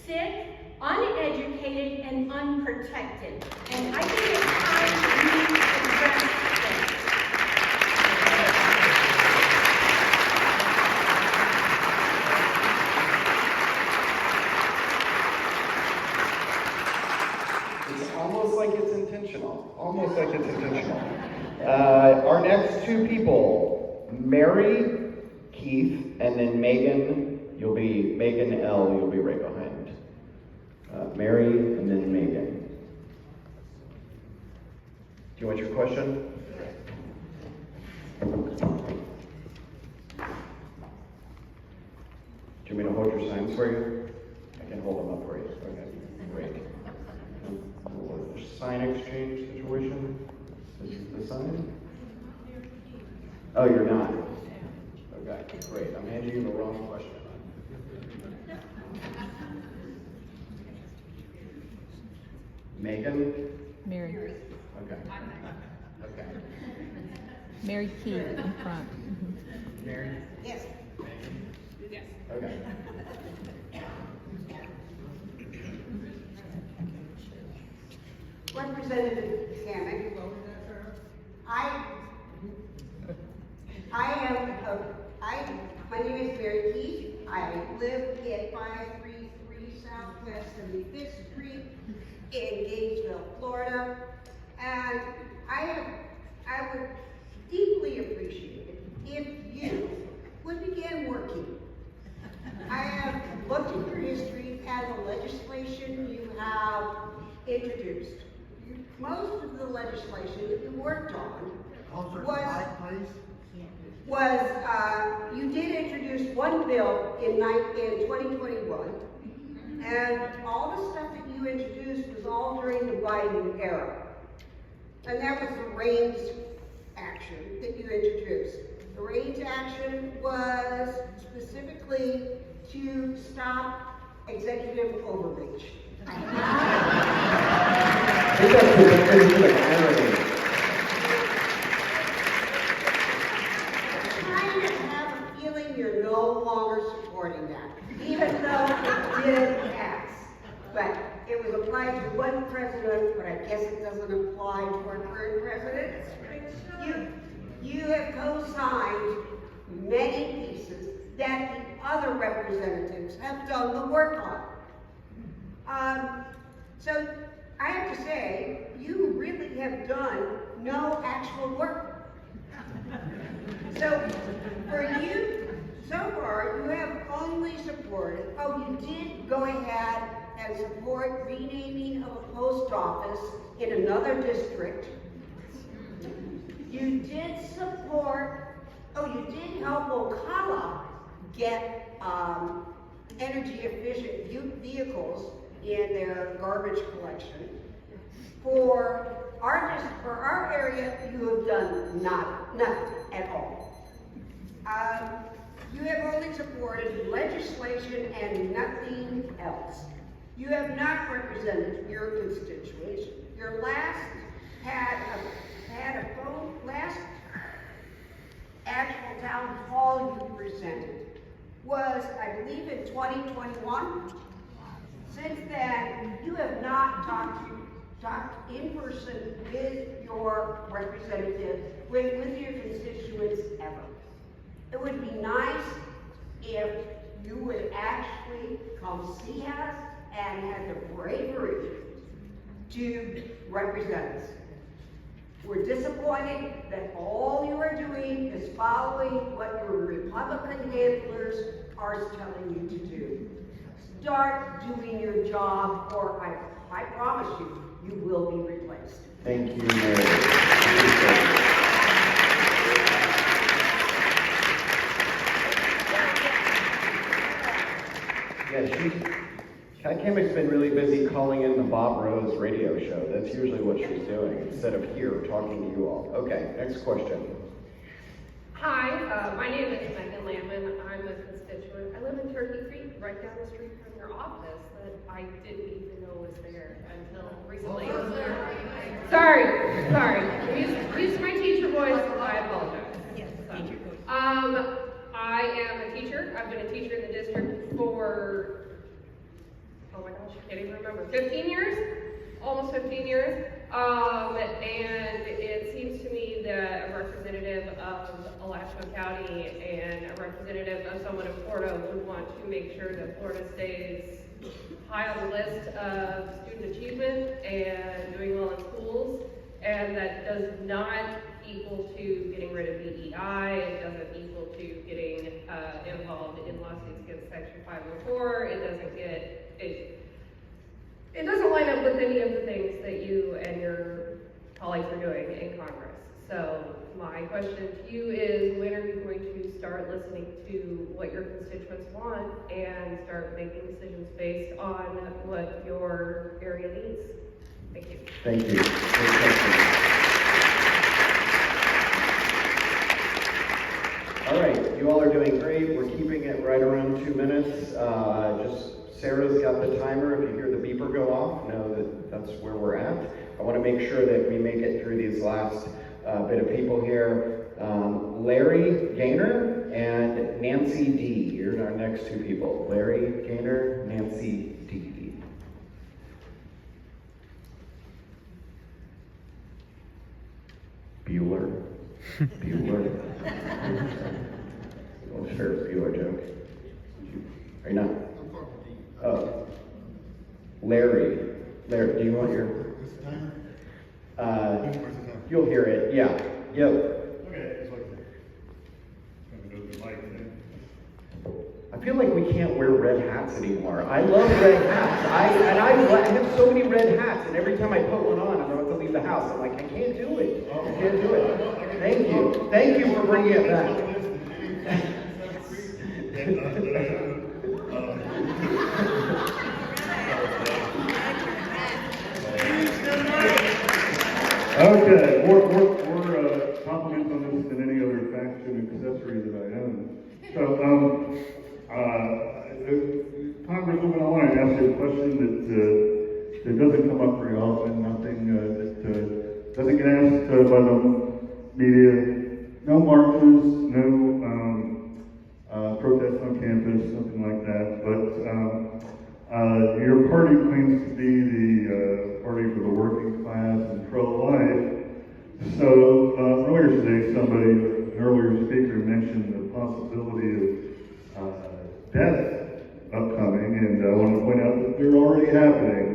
sick, uneducated, and unprotected. And I think it's time we address this. It's almost like it's intentional. Almost like it's intentional. Our next two people, Mary, Keith, and then Megan. You'll be Megan L. You'll be right behind. Mary, and then Megan. Do you want your question? Do you want me to hold your signs for you? I can hold them up for you. Okay, great. Sign exchange situation? This is the sign? Oh, you're not? Okay, great. I'm handing you the wrong question. Megan? Mary. Okay. Okay. Mary Keith in front. Mary? Yes. Yes. Okay. Representative Cammack, my name is Mary Keith. I live at 533 Southwest 75th Street in Gainesville, Florida. And I would deeply appreciate it if you would begin working. I have looked at your history and the legislation you have introduced. Most of the legislation that you worked on was you did introduce one bill in 2021, and all the stuff that you introduced was all during the Biden era. And that was the REINS action that you introduced. The REINS action was specifically to stop executive overreach. I think that's the definition of irony. I kind of have a feeling you're no longer supporting that, even though it did pass. But it was applied to one president, but I guess it doesn't apply to our current president. You have co-signed many pieces that the other representatives have done the work on. So I have to say, you really have done no actual work. So for you, so far, you have only supported, you did go ahead and support renaming of a post office in another district. You did support, you did help Ocala get energy efficient vehicles in their garbage collection. For For our area, you have done nothing at all. You have only supported legislation and nothing else. You have not represented your constituents. Your last actual town hall you presented was, I believe, in 2021. Since then, you have not talked in person with your representatives, with your constituents ever. It would be nice if you would actually come see us and have the bravery to represent us. We're disappointed that all you are doing is following what your Republican handlers are telling you to do. Start doing your job, or I promise you, you will be replaced. Thank you, Mary. Kat Cammack's been really busy calling in the Bob Rose radio show. That's usually what she's doing, instead of here talking to you all. Okay, next question. Hi, my name is Megan Lamman. I'm a constituent. I live in Turkey Creek, right down the street from your office that I didn't even know was there until recently. Sorry. Use my teacher voice. I apologize. Yes, teacher voice. I am a teacher. I've been a teacher in the district for, oh my gosh, I can't even remember, 15 years? Almost 15 years. And it seems to me that a representative of Alachua County and a representative of someone in Florida would want to make sure that Florida stays high on the list of student achievement and doing well in schools, and that does not equal to getting rid of DEI, it doesn't equal to getting involved in lawsuits against Section 504, it doesn't line up with any of the things that you and your colleagues are doing in Congress. So my question to you is, when are you going to start listening to what your constituents want and start making decisions based on what your area needs? Thank you. Thank you. Good question. All right, you all are doing great. We're keeping it right around 2 minutes. Sarah's got the timer. If you hear the beeper go off, know that that's where we're at. I want to make sure that we make it through these last bit of people here. Larry Gaynor and Nancy D. You're our next two people. Larry Gaynor, Nancy D. Bueller. Well, Ferris Bueller joke. Are you not? Oh. Larry, do you want your... You'll hear it, yeah. Yep. Okay, it's like the mic thing. I feel like we can't wear red hats anymore. I love red hats. I have so many red hats, and every time I put one on, I'm about to leave the house. I'm like, I can't do it. I can't do it. Thank you. Thank you for bringing it back. Okay, more compliments on this than any other faction accessory that I own. So, Congresswoman, I want to ask you a question that doesn't come up very often, nothing that doesn't get asked by the media. No marches, no protests on campus, something like that. But your party claims to be the party for the working class and pro-life. So earlier today, an earlier speaker mentioned the possibility of death upcoming, and I want to point out that they're already happening.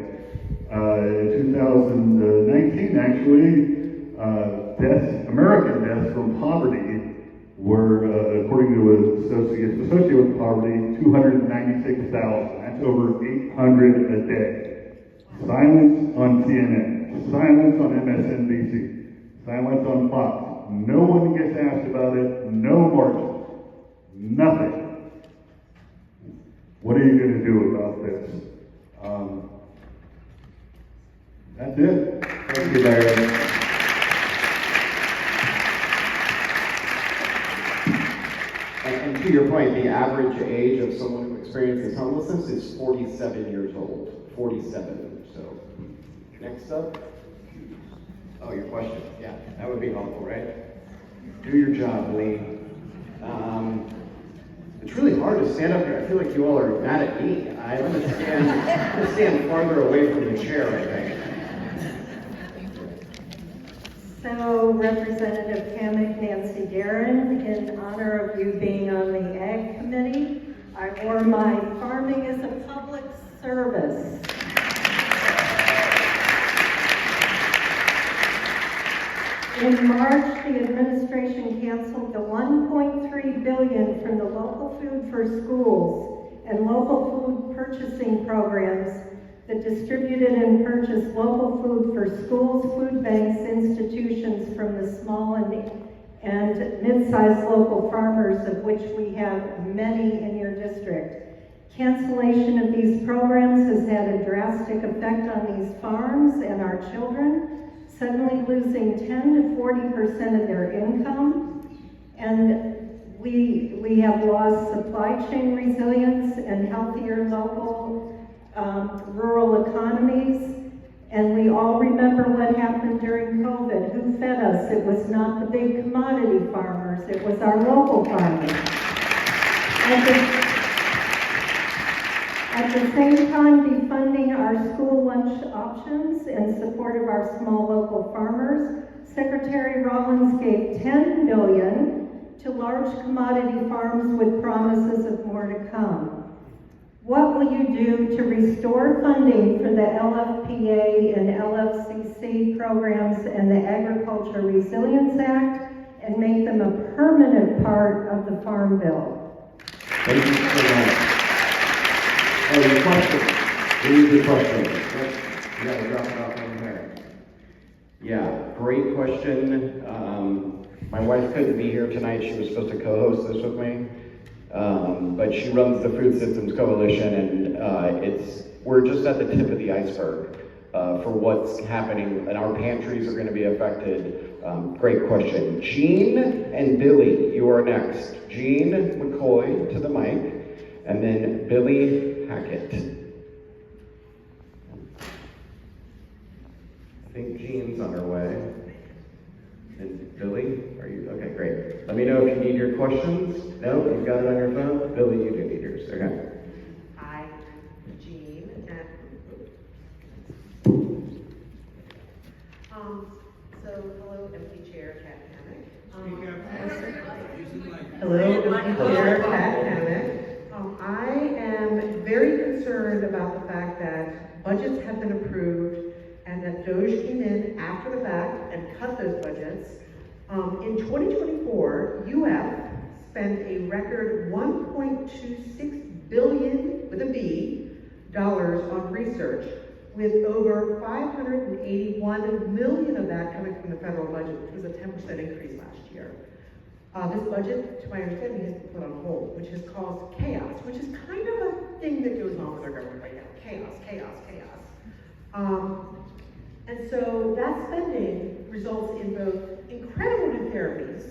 In 2019, actually, American deaths from poverty were, according to Associated with Poverty, 296,000. That's over 800 a day. Silence on CNN, silence on MSNBC, silence on Fox. No one gets asked about it, no marches, nothing. What are you going to do about this? That's it. Thank you, Larry. And to your point, the average age of someone who experiences homelessness is 47 years old. 47. So, next up. Oh, your question. Yeah, that would be helpful, right? Do your job, Lee. It's really hard to stand up here. I feel like you all are mad at me. I'm going to stand farther away from the chair, I think. So, Representative Cammack, Nancy Guerin, in honor of you being on the Ag Committee, I wore my Farming as a Public Service. In March, the administration canceled the $1.3 billion from the Local Food for Schools and local food purchasing programs that distributed and purchased local food for schools, food banks, institutions from the small and mid-sized local farmers, of which we have many in your district. Cancellation of these programs has had a drastic effect on these farms and our children, suddenly losing 10 to 40% of their income. And we have lost supply chain resilience and healthier local rural economies. And we all remember what happened during COVID. Who fed us? It was not the big commodity farmers, it was our local farmers. At the same time, defunding our school lunch options in support of our small local farmers, Secretary Rollins gave $10 billion to large commodity farms with promises of more to come. What will you do to restore funding for the LFPA and LFCC programs and the Agriculture Resilience Act and make them a permanent part of the Farm Bill? Thank you so much. Oh, your question. Read your question. You gotta drop it off in here. Yeah, great question. My wife couldn't be here tonight. She was supposed to co-host this with me. But she runs the Food Systems Coalition, and we're just at the tip of the iceberg for what's happening, and our pantries are going to be affected. Great question. Jean and Billy, you are next. Jean McCoy to the mic, and then Billy Hackett. I think Jean's on her way. And Billy, are you? Okay, great. Let me know if you need your questions. No, you've got it on your phone? Billy, you do need yours. Okay. Hi, Jean. Hello, MP Chair Kat Cammack. Hello, MP Chair Kat Cammack. I am very concerned about the fact that budgets have been approved and that DOJ came in after the fact and cut those budgets. In 2024, UF spent a record $1.26 billion, with a B, on research, with over $581 million of that coming from the federal budget, which was a 10% increase last year. This budget, to my understanding, has been put on hold, which has caused chaos, which is kind of a thing that goes on with our government right now. Chaos, chaos, chaos. And so that spending results in both incredible new therapies,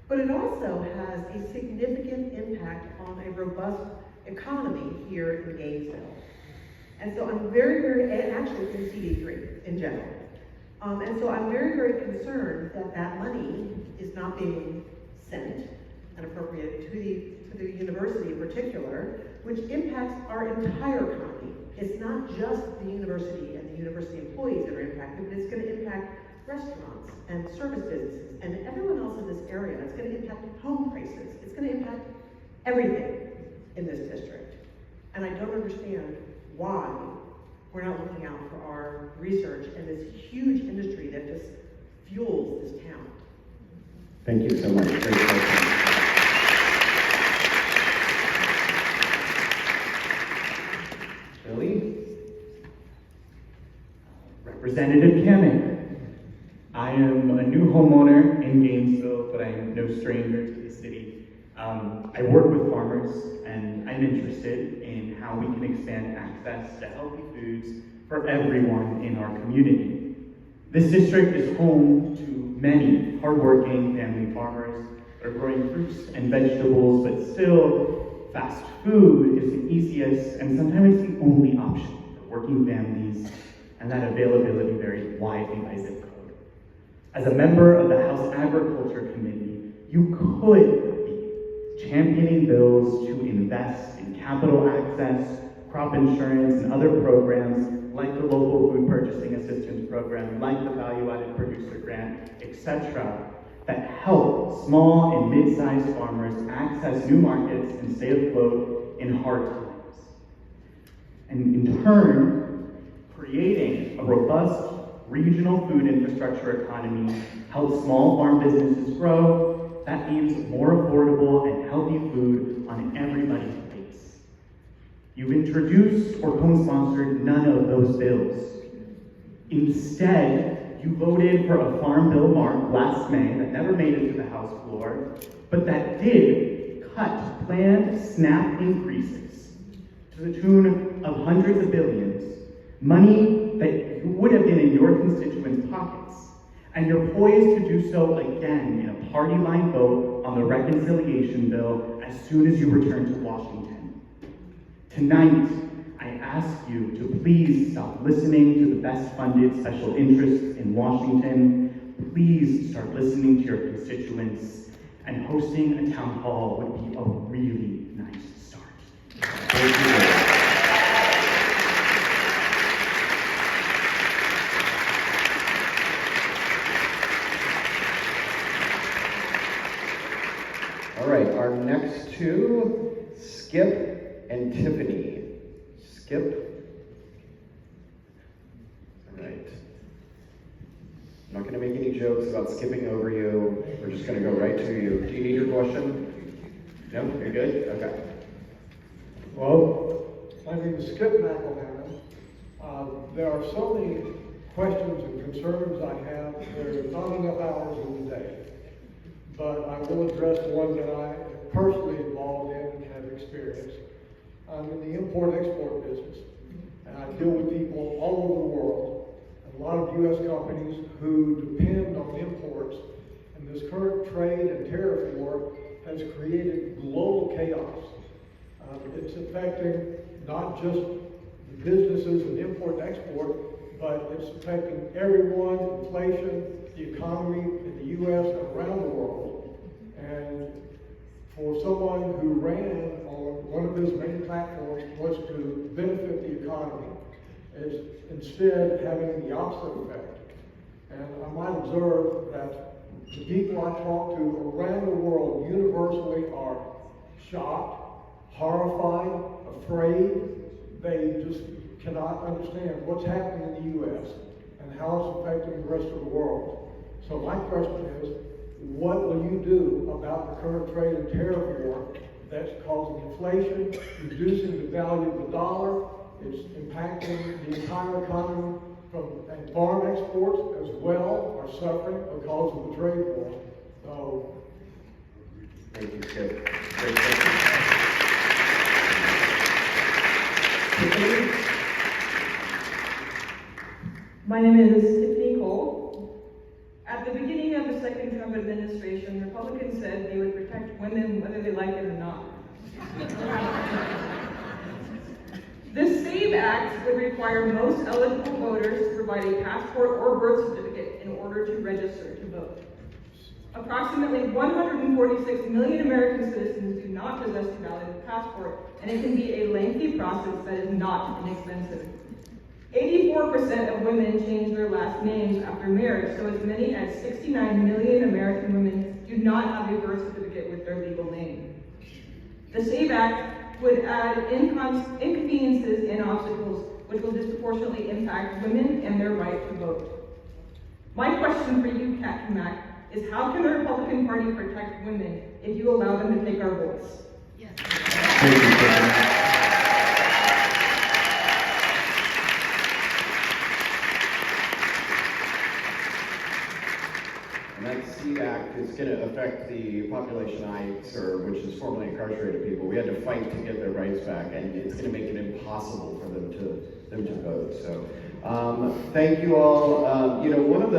but it also has a significant impact on a robust economy here in Gainesville. And so I'm very, and actually in CD3 in general. And so I'm very concerned that that money is not being sent and appropriated to the university in particular, which impacts our entire economy. It's not just the university and the university employees that are impacted, but it's going to impact restaurants and service businesses and everyone else in this area. It's going to impact home prices. It's going to impact everything in this district. And I don't understand why we're not looking out for our research and this huge industry that just fuels this town. Thank you so much. Great question. Billy? Representative Cammack. I am a new homeowner in Gainesville, but I am no stranger to the city. I work with farmers, and I'm interested in how we can expand access to healthy foods for everyone in our community. This district is home to many hardworking family farmers that are growing fruits and vegetables, but still, fast food is the easiest and sometimes the only option for working families, and that availability varies widely by zip code. As a member of the House Agriculture Committee, you could be championing bills to invest in capital access, crop insurance, and other programs like the local food purchasing assistance program, like the value-added producer grant, etc., that help small and mid-sized farmers access new markets and stay afloat in hard times. And in turn, creating a robust regional food infrastructure economy helps small farm businesses grow. That means more affordable and healthy food on everybody's plates. You've introduced or co-sponsored none of those bills. Instead, you voted for a farm bill marked last May that never made it to the House floor, but that did cut planned SNAP increases to the tune of hundreds of billions, money that would have been in your constituents' pockets. And you're poised to do so again in a party line vote on the reconciliation bill as soon as you return to Washington. Tonight, I ask you to please stop listening to the best funded special interests in Washington. Please start listening to your constituents, and hosting a town hall would be a really nice start. Thank you. All right, our next two, Skip and Tiffany. Skip. All right. I'm not going to make any jokes about skipping over you. We're just going to go right to you. Do you need your question? No? You're good? Okay. Well, my name is Skip McElhannon. There are so many questions and concerns I have. There's not enough hours in the day. But I will address one that I am personally involved in and have experience. I'm in the import-export business, and I deal with people all over the world. A lot of U.S. companies who depend on imports, and this current trade and tariff war has created global chaos. It's affecting not just the businesses and import and export, but it's affecting everyone, inflation, the economy in the U.S. and around the world. And for someone who ran on one of his main platforms was to benefit the economy, is instead having the opposite effect. And I might observe that the people I talk to around the world universally are shocked, horrified, afraid. They just cannot understand what's happening in the U.S. and how it's affecting the rest of the world. So my question is, what will you do about the current trade and tariff war that's causing inflation, reducing the value of the dollar? It's impacting the entire economy, and farm exports as well are suffering because of the trade war. So, thank you, Skip. Great question. My name is Tiffany Cole. At the beginning of the second Trump administration, Republicans said they would protect women whether they like it or not. This SAVE Act would require most eligible voters to provide a passport or birth certificate in order to register to vote. Approximately 146 million American citizens do not possess a valid passport, and it can be a lengthy process that is not inexpensive. 84% of women change their last names after marriage, so as many as 69 million American women do not have a birth certificate with their legal name. The SAVE Act would add inconveniences and obstacles which will disproportionately impact women and their right to vote. My question for you, Cammack, is how can the Republican Party protect women if you allow them to take our voice? Yes. Thank you, Tiffany. And that SEED Act is going to affect the population I serve, which is formerly incarcerated people. We had to fight to get their rights back, and it's going to make it impossible for them to vote. So, thank you all. One of the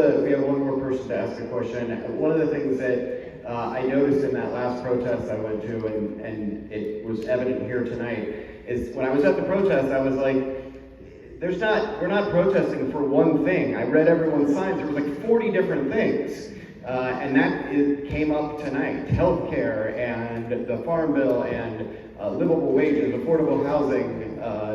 ask a question. One of the things that I noticed in that last protest I went to, and it was evident here tonight, is when I was at the protest, I was like, we're not protesting for one thing. I read everyone's signs, there was like 40 different things. And that came up tonight. Healthcare and the Farm Bill and livable wages, affordable housing,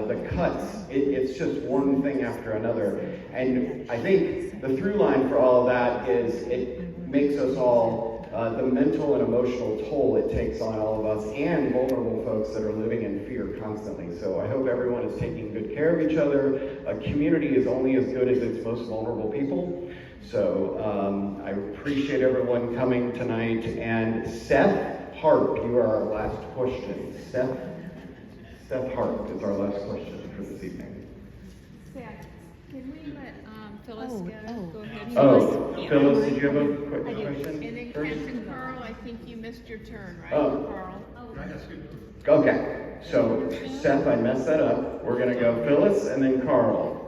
the cuts. It's just one thing after another. And I think the through line for all of that is it makes us all, the mental and emotional toll it takes on all of us and vulnerable folks that are living in fear constantly. So I hope everyone is taking good care of each other. A community is only as good as its most vulnerable people. So I appreciate everyone coming tonight. And Seth Harp, you are our last question. Seth Harp is our last question for this evening. Seth, can we let Phyllis go ahead? Oh, Phyllis, did you have a quick question? And then first? Captain Carl, I think you missed your turn, right, Oh. Carl? Okay, so Seth, I messed that up. We're gonna go Phyllis and then Carl.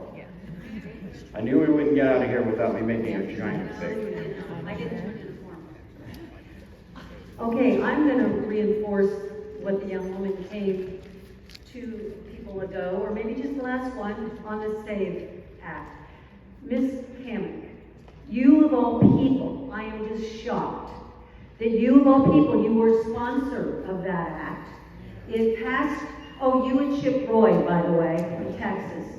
I knew we wouldn't get out of here without me making a giant mistake. Okay, I'm going to reinforce what the young woman came 2 people ago, or maybe just the last one, on the SAVE Act. Miss Cammack, you of all people, I am just shocked that you of all people, you were sponsor of that act. It passed, you and Chip Roy, by the way, from Texas.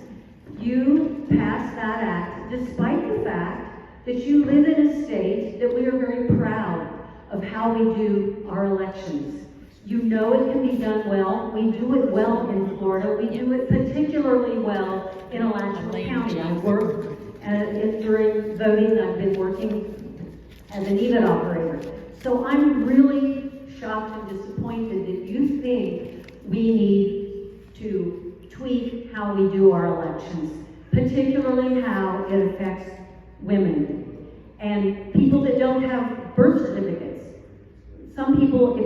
You passed that act despite the fact that you live in a state that we are very proud of how we do our elections. You know it can be done well. We do it well in Florida. We do it particularly well in Alachua County. I worked during voting. I've been working as an EVIT operator. So I'm really shocked and disappointed that you think we need to tweak how we do our elections, particularly how it affects women and people that don't have birth certificates. Some people,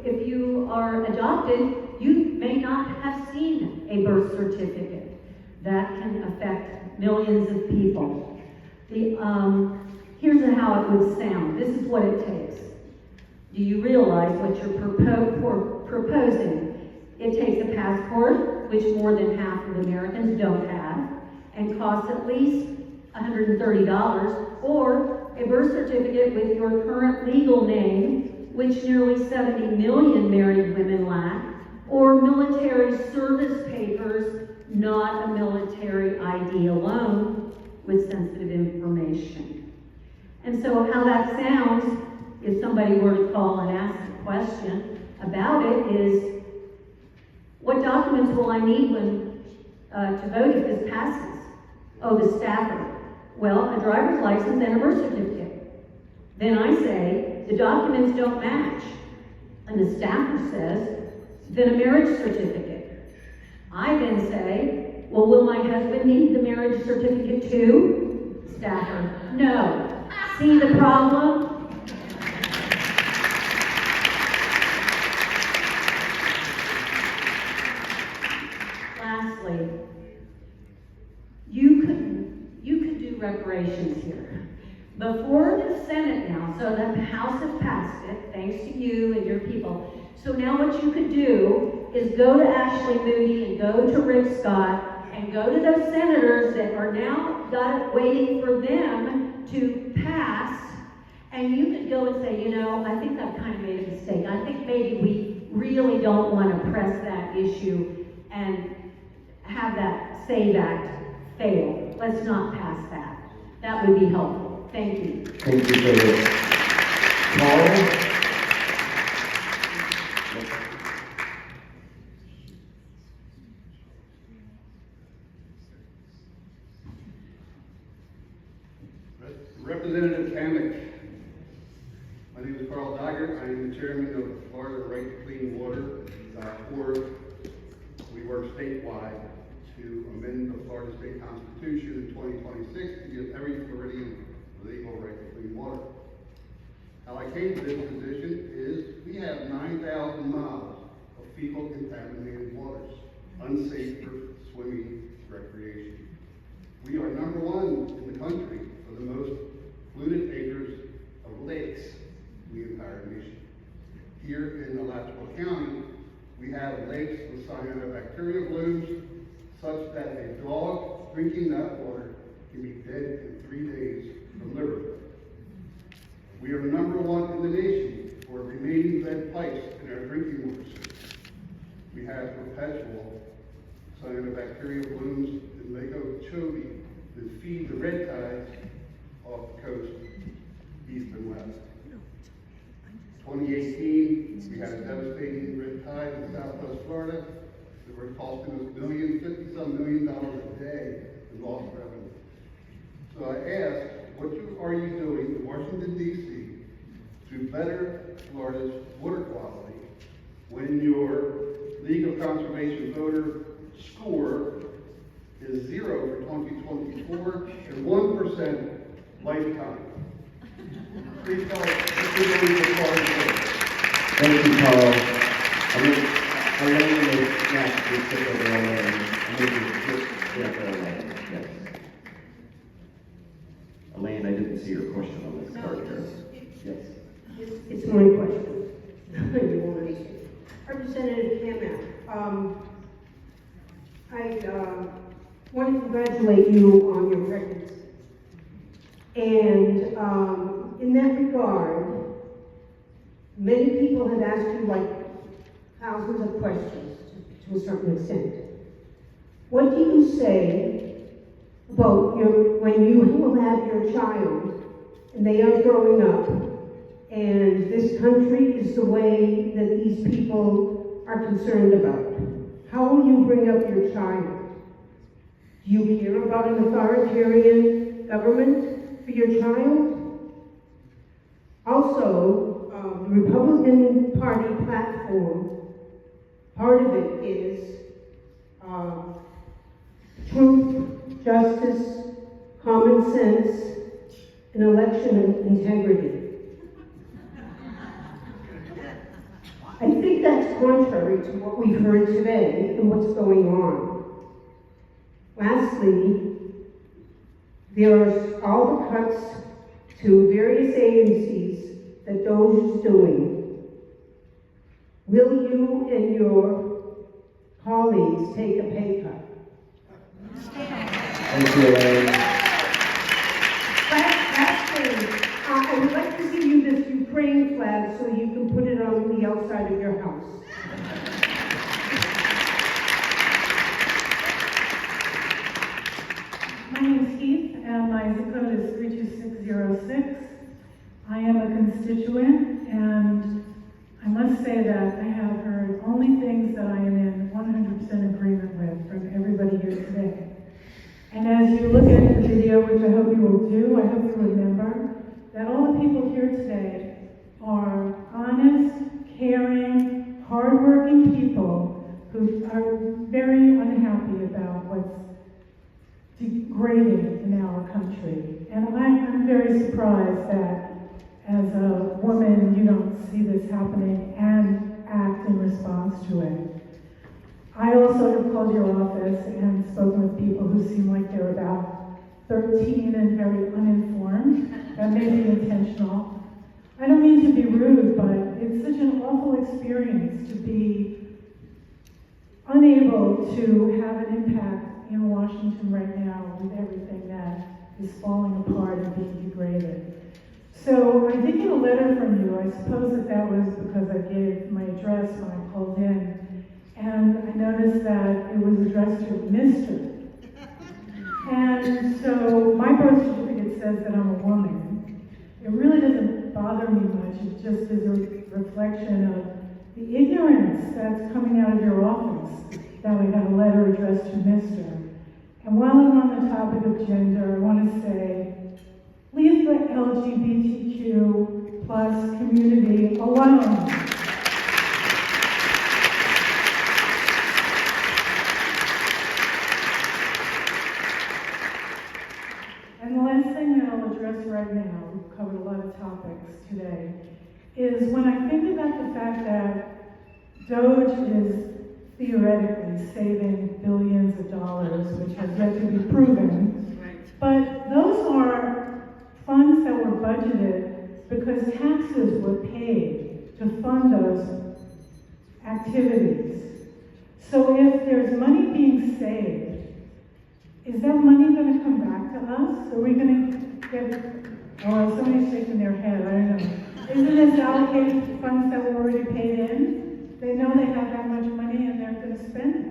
if you are adopted, you may not have seen a birth certificate. That can affect millions of people. Here's how it would sound. This is what it takes. Do you realize what you're proposing? It takes a passport, which more than half of Americans don't have, and costs at least $130, or a birth certificate with your current legal name, which nearly 70 million married women lack, or military service papers, not a military ID alone, with sensitive information. And so how that sounds, if somebody were to call and ask a question about it, is what documents will I need to vote if this passes? Oh, the staffer. Well, a driver's license and a birth certificate. Then I say, the documents don't match. And the staffer says, then a marriage certificate. I then say, well, will my husband need the marriage certificate too? Staffer, no. See the problem? Lastly, you could do reparations here. Before the Senate now, so that the House has passed it, thanks to you and your people. So now what you could do is go to Ashley Moody and go to Rick Scott and go to those senators that are now waiting for them to pass, and you could go and say, I think I've kind of made a mistake. I think maybe we really don't want to press that issue and have that SAVE Act fail. Let's not pass that. That would be helpful. Thank you. Thank you, Phyllis. Paul? Representative Cammack. My name is Carl Dogger. I am the chairman of the Florida Right to Clean Water. We work statewide to amend the Florida State Constitution in 2026 to give every Floridian legal right to clean water. How I came to this position is we have 9,000 miles of fecal contaminated waters, unsafe for swimming recreation. We are #1 in the country for the most polluted acres drinking that water can be dead in 3 days from liver. We are #1 in the nation for remaining lead pipes in our drinking water system. We have perpetual cyanobacteria blooms in Lake Okeechobee that feed the red tides off the coast, east and west. 2018, we had a devastating red tide in southwest Florida that were costing us $50-some million a day in lost revenue. So I asked, what are you doing in Washington, D.C. to better Florida's water quality when your League of Conservation voter score is 0 for 2024 and 1% lifetime? Please tell us what you're doing for Florida. Thank you, Carl. Elaine is next to take over Elaine. Yes. Elaine, I didn't see your question on this card here. Yes. It's my question. You won't understand. Representative Cammack, I want to congratulate you on your pregnancy. And in that regard, many people have asked you like thousands of questions to a certain extent. What do you say about when you will have your child and they are growing up and this country is the way that these people are concerned about? How will you bring up your child? Do you care about an authoritarian government for your child? Also, the Republican Party platform, part of it is truth, justice, common sense, and election integrity. I think that's contrary to what we've heard today and what's going on. Lastly, there are all the cuts to various agencies that DOJ is doing. Will you and your colleagues take a pay cut? Thank you, Elaine. Lastly, I would like to give you this Ukraine flag so you can put it on the outside of your house. My name is Keith, and my zip code is 32606. I am a constituent, and I must say that I have heard only things that I am in 100% agreement with from everybody here today. And as you look at the video, which I hope you will do, I hope you remember that all the people here today are honest, caring, hardworking people who are very unhappy about what's degrading in our country. And I'm very surprised that as a woman you don't see this happening and act in response to it. I also have called your office and spoken with people who seem like they're about 13 and very uninformed. That may be intentional. I don't mean to be rude, but it's such an awful experience to be unable to have an impact in Washington right now with everything that is falling apart and being degraded. So I did get a letter from you. I suppose that was because I gave my address when I called in. And I noticed that it was addressed to Mr. And so my birth certificate says that I'm a woman. It really doesn't bother me much. It just is a reflection of the ignorance that's coming out of your office that we got a letter addressed to Mr. And while I'm on the topic of gender, I want to say, leave the LGBTQ plus community alone. And the last thing that I'll address right now, we've covered a lot of topics today, is when I think about the fact that DOJ is theoretically saving billions of dollars, which has yet to be proven, but those are funds that were budgeted because taxes were paid to fund those activities. So if there's money being saved, is that money gonna come back to us? Are we gonna get, oh, somebody's shaking their head, I don't know. Isn't this allocated funds that were already paid in? They know they have that much money and they're gonna spend it.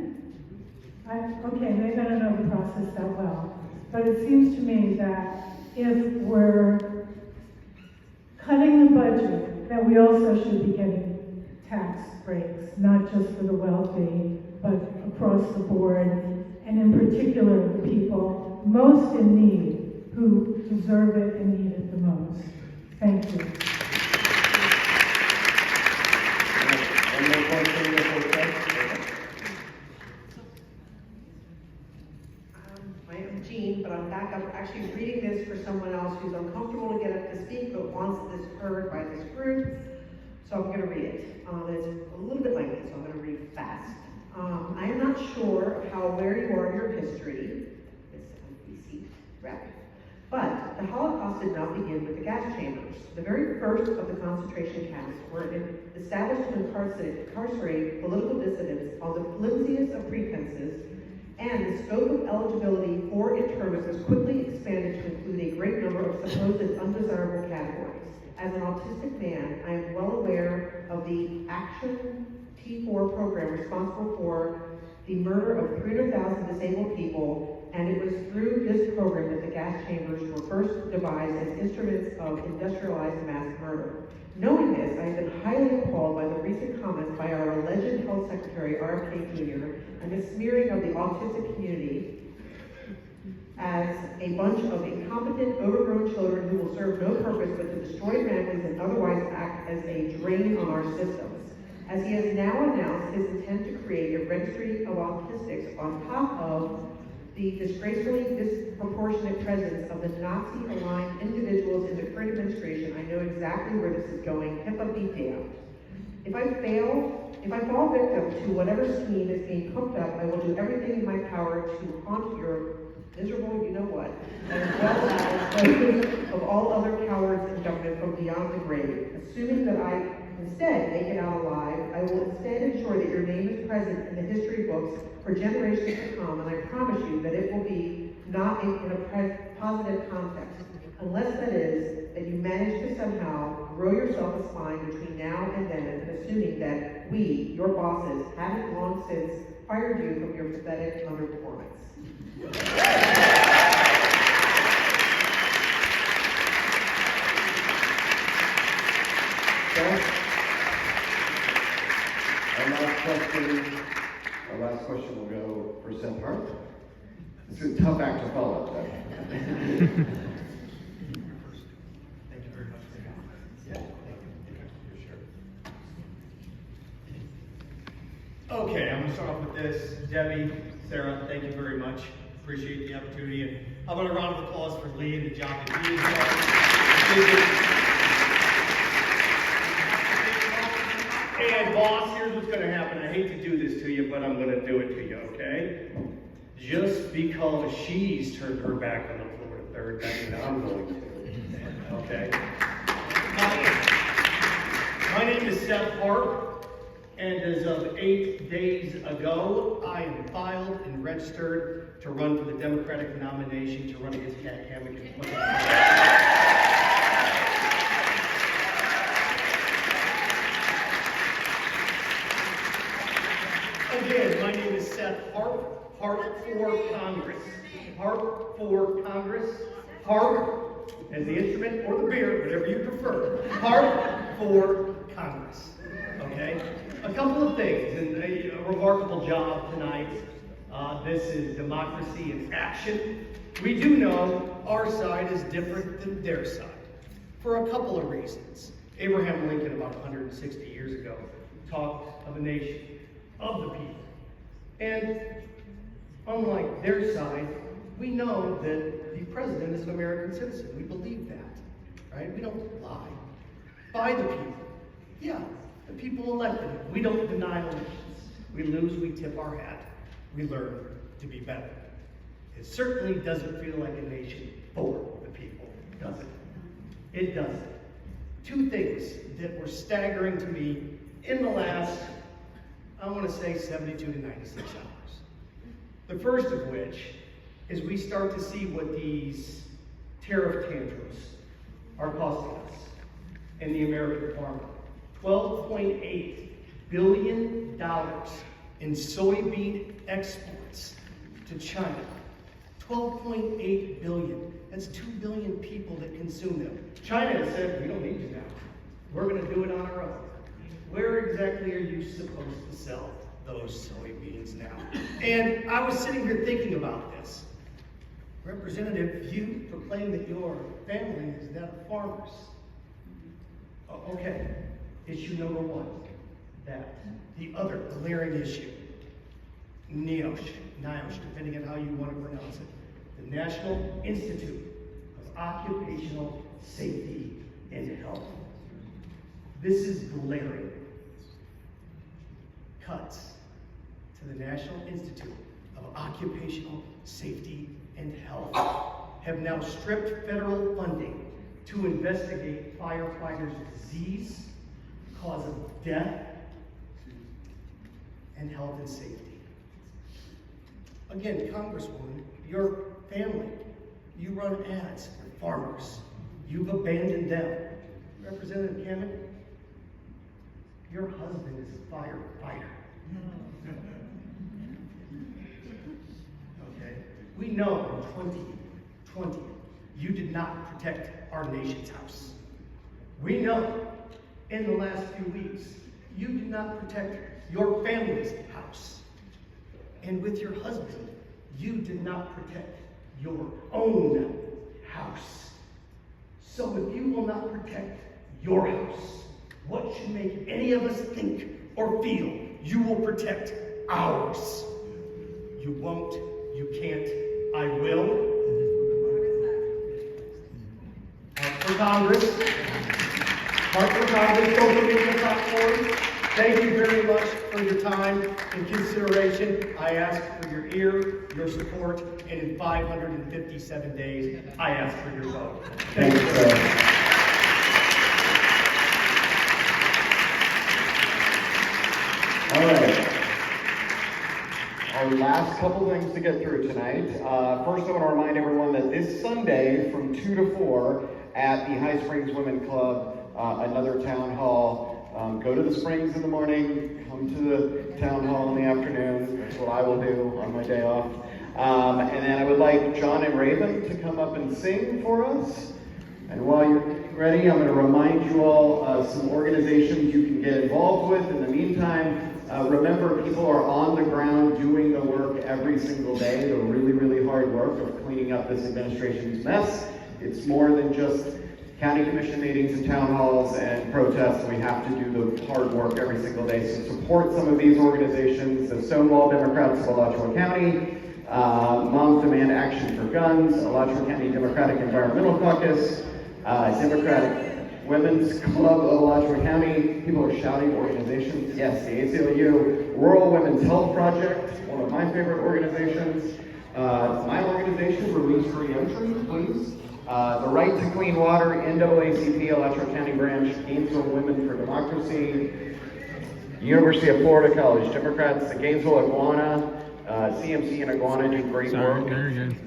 Okay, maybe I don't know the process that well, but it seems to me that if we're cutting the budget, that we also should be getting tax breaks, not just for the wealthy, but across the board, and in particular, the people most in need, who deserve it and need it the most. Thank you. One more question before text. I am Jean, but I'm back up actually reading this for someone else who's uncomfortable to get up to speak but wants this heard by this group. So I'm going to read it. It's a little bit lengthy, so I'm going to read fast. I am not sure how aware you are of your history, this BC rep, but the Holocaust did not begin with the gas chambers. The very first of the concentration camps were established to incarcerate political dissidents on the flimsiest of pretenses, and the scope of eligibility for internment was quickly expanded to include a great number of supposed undesirable categories. As an autistic man, I am well aware of the Action T4 program responsible for the murder of 300,000 disabled people, and it was through this program that the gas chambers were first devised as instruments of industrialized mass murder. Knowing this, I have been highly appalled by the recent comments by our alleged health secretary, RFK Jr., and the smearing of the autistic community as a bunch of incompetent, overgrown children who will serve no purpose but to destroy families and otherwise act as a drain on our systems. As he has now announced his intent to create a registry of autistics on top of the disgracefully disproportionate presence of the Nazi-aligned individuals in the current administration, I know exactly where this is going. HIPAA be damned. If I fall victim to whatever scheme is being cooked up, I will do everything in my power to haunt your miserable you-know-what, as well as those of all other cowards in government from beyond the grave. Assuming that I instead make it out alive, I will instead ensure that your name is present in the history books for generations to come, and I promise you that it will be not in a positive context, unless that is that you manage to somehow grow yourself a spine between now and then, and assuming that we, your bosses, haven't long since fired you from your pathetic underperformance. Our last question will go for Seth Hart. It's a tough act to follow. Thank you very much for your comments. Yeah, thank you. For sure. Okay, I'm going to start off with this. Debbie, Sarah, thank you very much. Appreciate the opportunity. And how about a round of applause for Lee and the job that he has done. And boss, here's what's going to happen. I hate to do this to you, but I'm going to do it to you, okay? Just because she's turned her back on the Florida third, doesn't mean I'm going to, okay? My name is Seth Hart, and as of 8 days ago, I am filed and registered to run for the Democratic nomination to run against Cammack in 2020. Again, my name is Seth Hart, Hart for Congress. Hart for Congress. Hart as the instrument or the beer, whatever you prefer. Hart for Congress. Okay? A couple of things, and a remarkable job tonight. This is democracy in action. We do know our side is different than their side for a couple of reasons. Abraham Lincoln, about 160 years ago, talked of a nation of the people. And unlike their side, we know that the president is an American citizen. We believe that, right? We don't lie. By the people. Yeah, the people elected him. We don't deny elections. We lose, we tip our hat. We learn to be better. It certainly doesn't feel like a nation for the people, does it? It doesn't. Two things that were staggering to me in the last, I want to say 72 to 96 hours. The first of which as we start to see what these tariff tantrums are costing us and the American farmer. $12.8 billion in soybean exports to China. 12.8 billion. That's 2 billion people that consume them. China has said, we don't need you now. We're going to do it on our own. Where exactly are you supposed to sell those soybeans now? And I was sitting here thinking about this. Representative, you proclaim that your family is that of farmers. Okay, issue number one, that. The other glaring issue, NIOSH, depending on how you want to pronounce it, the National Institute of Occupational Safety and Health. This is glaring. Cuts to the National Institute of Occupational Safety and Health have now stripped federal funding to investigate firefighters' disease, cause of death, and health and safety. Again, Congresswoman, your family, you run ads for farmers. You've abandoned them. Representative Cammack, your husband is a firefighter. Okay? We know in 2020, you did not protect our nation's house. We know in the last few weeks, you did not protect your family's house. And with your husband, you did not protect your own house. So if you will not protect your house, what should make any of us think or feel you will protect ours? You won't, you can't, I will. Heart for Congress. Heart for Congress, social media platform. Thank you very much for your time and consideration. I ask for your ear, your support, and in 557 days, I ask for your vote. Thank you, sir. All right. Our last couple things to get through tonight. First, I want to remind everyone that this Sunday from 2 to 4 at the High Springs Women Club, another town hall. Go to the Springs in the morning, come to the town hall in the afternoon. That's what I will do on my day off. And then I would like John and Raven to come up and sing for us. And while you're getting ready, I'm going to remind you all some organizations you can get involved with. In the meantime, remember, people are on the ground doing the work every single day, the really, really hard work of cleaning up this administration's mess. It's more than just county commission meetings and town halls and protests. We have to do the hard work every single day. So support some of these organizations, the Stonewall Democrats of Alachua County, Moms Demand Action for Guns, Alachua County Democratic Environmental Caucus, Democratic Women's Club of Alachua County. People are shouting organizations. Yes, the ACLU, Rural Women's Health Project, one of my favorite organizations. My organization, Release Reentry, please. The Right to Clean Water, NAACP, Alachua County Branch, Gainesville Women for Democracy, University of Florida College Democrats, the Gainesville Iguana, CMC and Iguana do great work.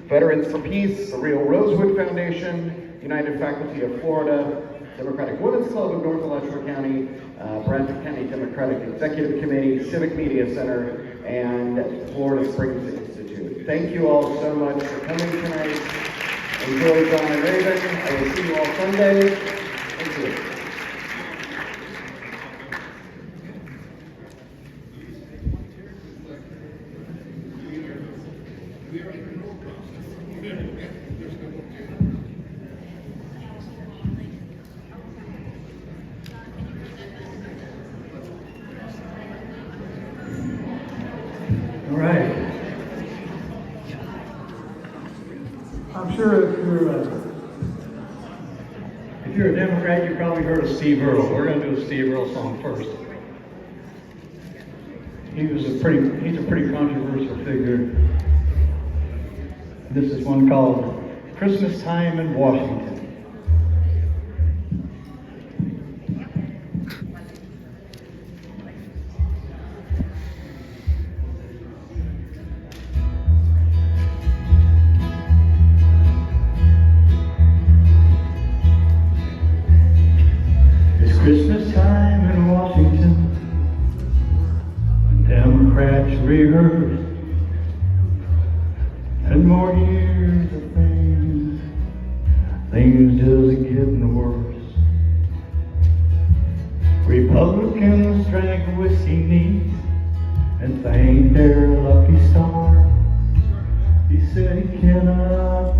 Veterans for Peace, the Real Rosewood Foundation, United Faculty of Florida, Democratic Women's Club of North Alachua County, Bradford County Democratic Executive Committee, Civic Media Center, and Florida Springs Institute. Thank you all so much for coming tonight. Enjoy John and Raven. I will see you all Sunday. Thank you. All right. I'm sure if you're a Democrat, you probably heard of Steve Earle. We're going to do a Steve Earle song first. He's a pretty controversial figure. This is one called Christmas Time in Washington. rehearsed, and more years of things just getting worse. Republicans drank whiskey neat and thanked their lucky star. He said he cannot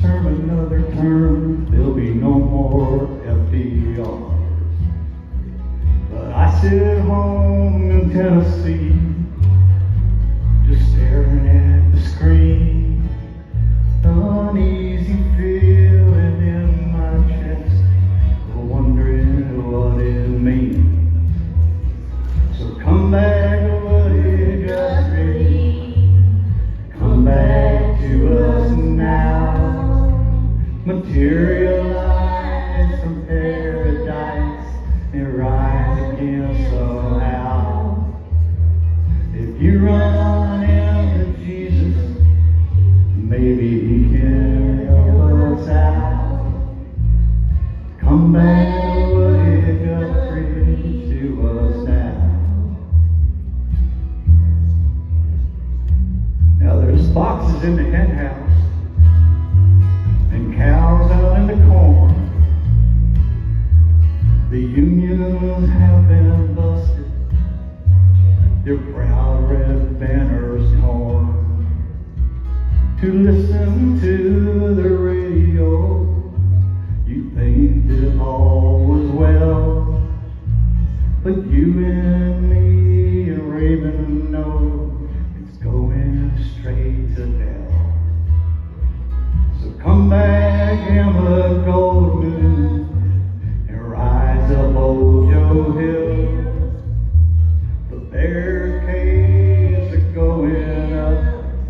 serve another term, there'll be no more FDR. But I sit at home in Tennessee, just staring at the screen, uneasy feeling in my chest, wondering what it means. So come back, what it just read, come back to us now, materialize from paradise and rise again somehow. If you run into Jesus, maybe he can help us out. Come back, what it got free to us now. Now there's foxes in the hen house and cows out in the corn. The unions have been busted, their proud red banners torn. To listen to the radio, you think that all was well, but you and me and Raven know it's going straight to hell. So come back, Emma Goldman, and rise up old Joe Hill. The barricades are going up,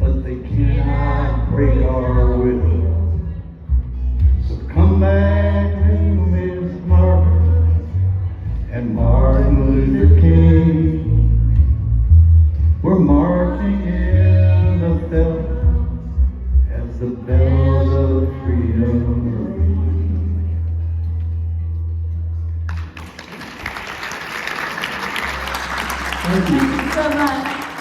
but they cannot break our will. So come back to Miss Margaret and Martin Luther King.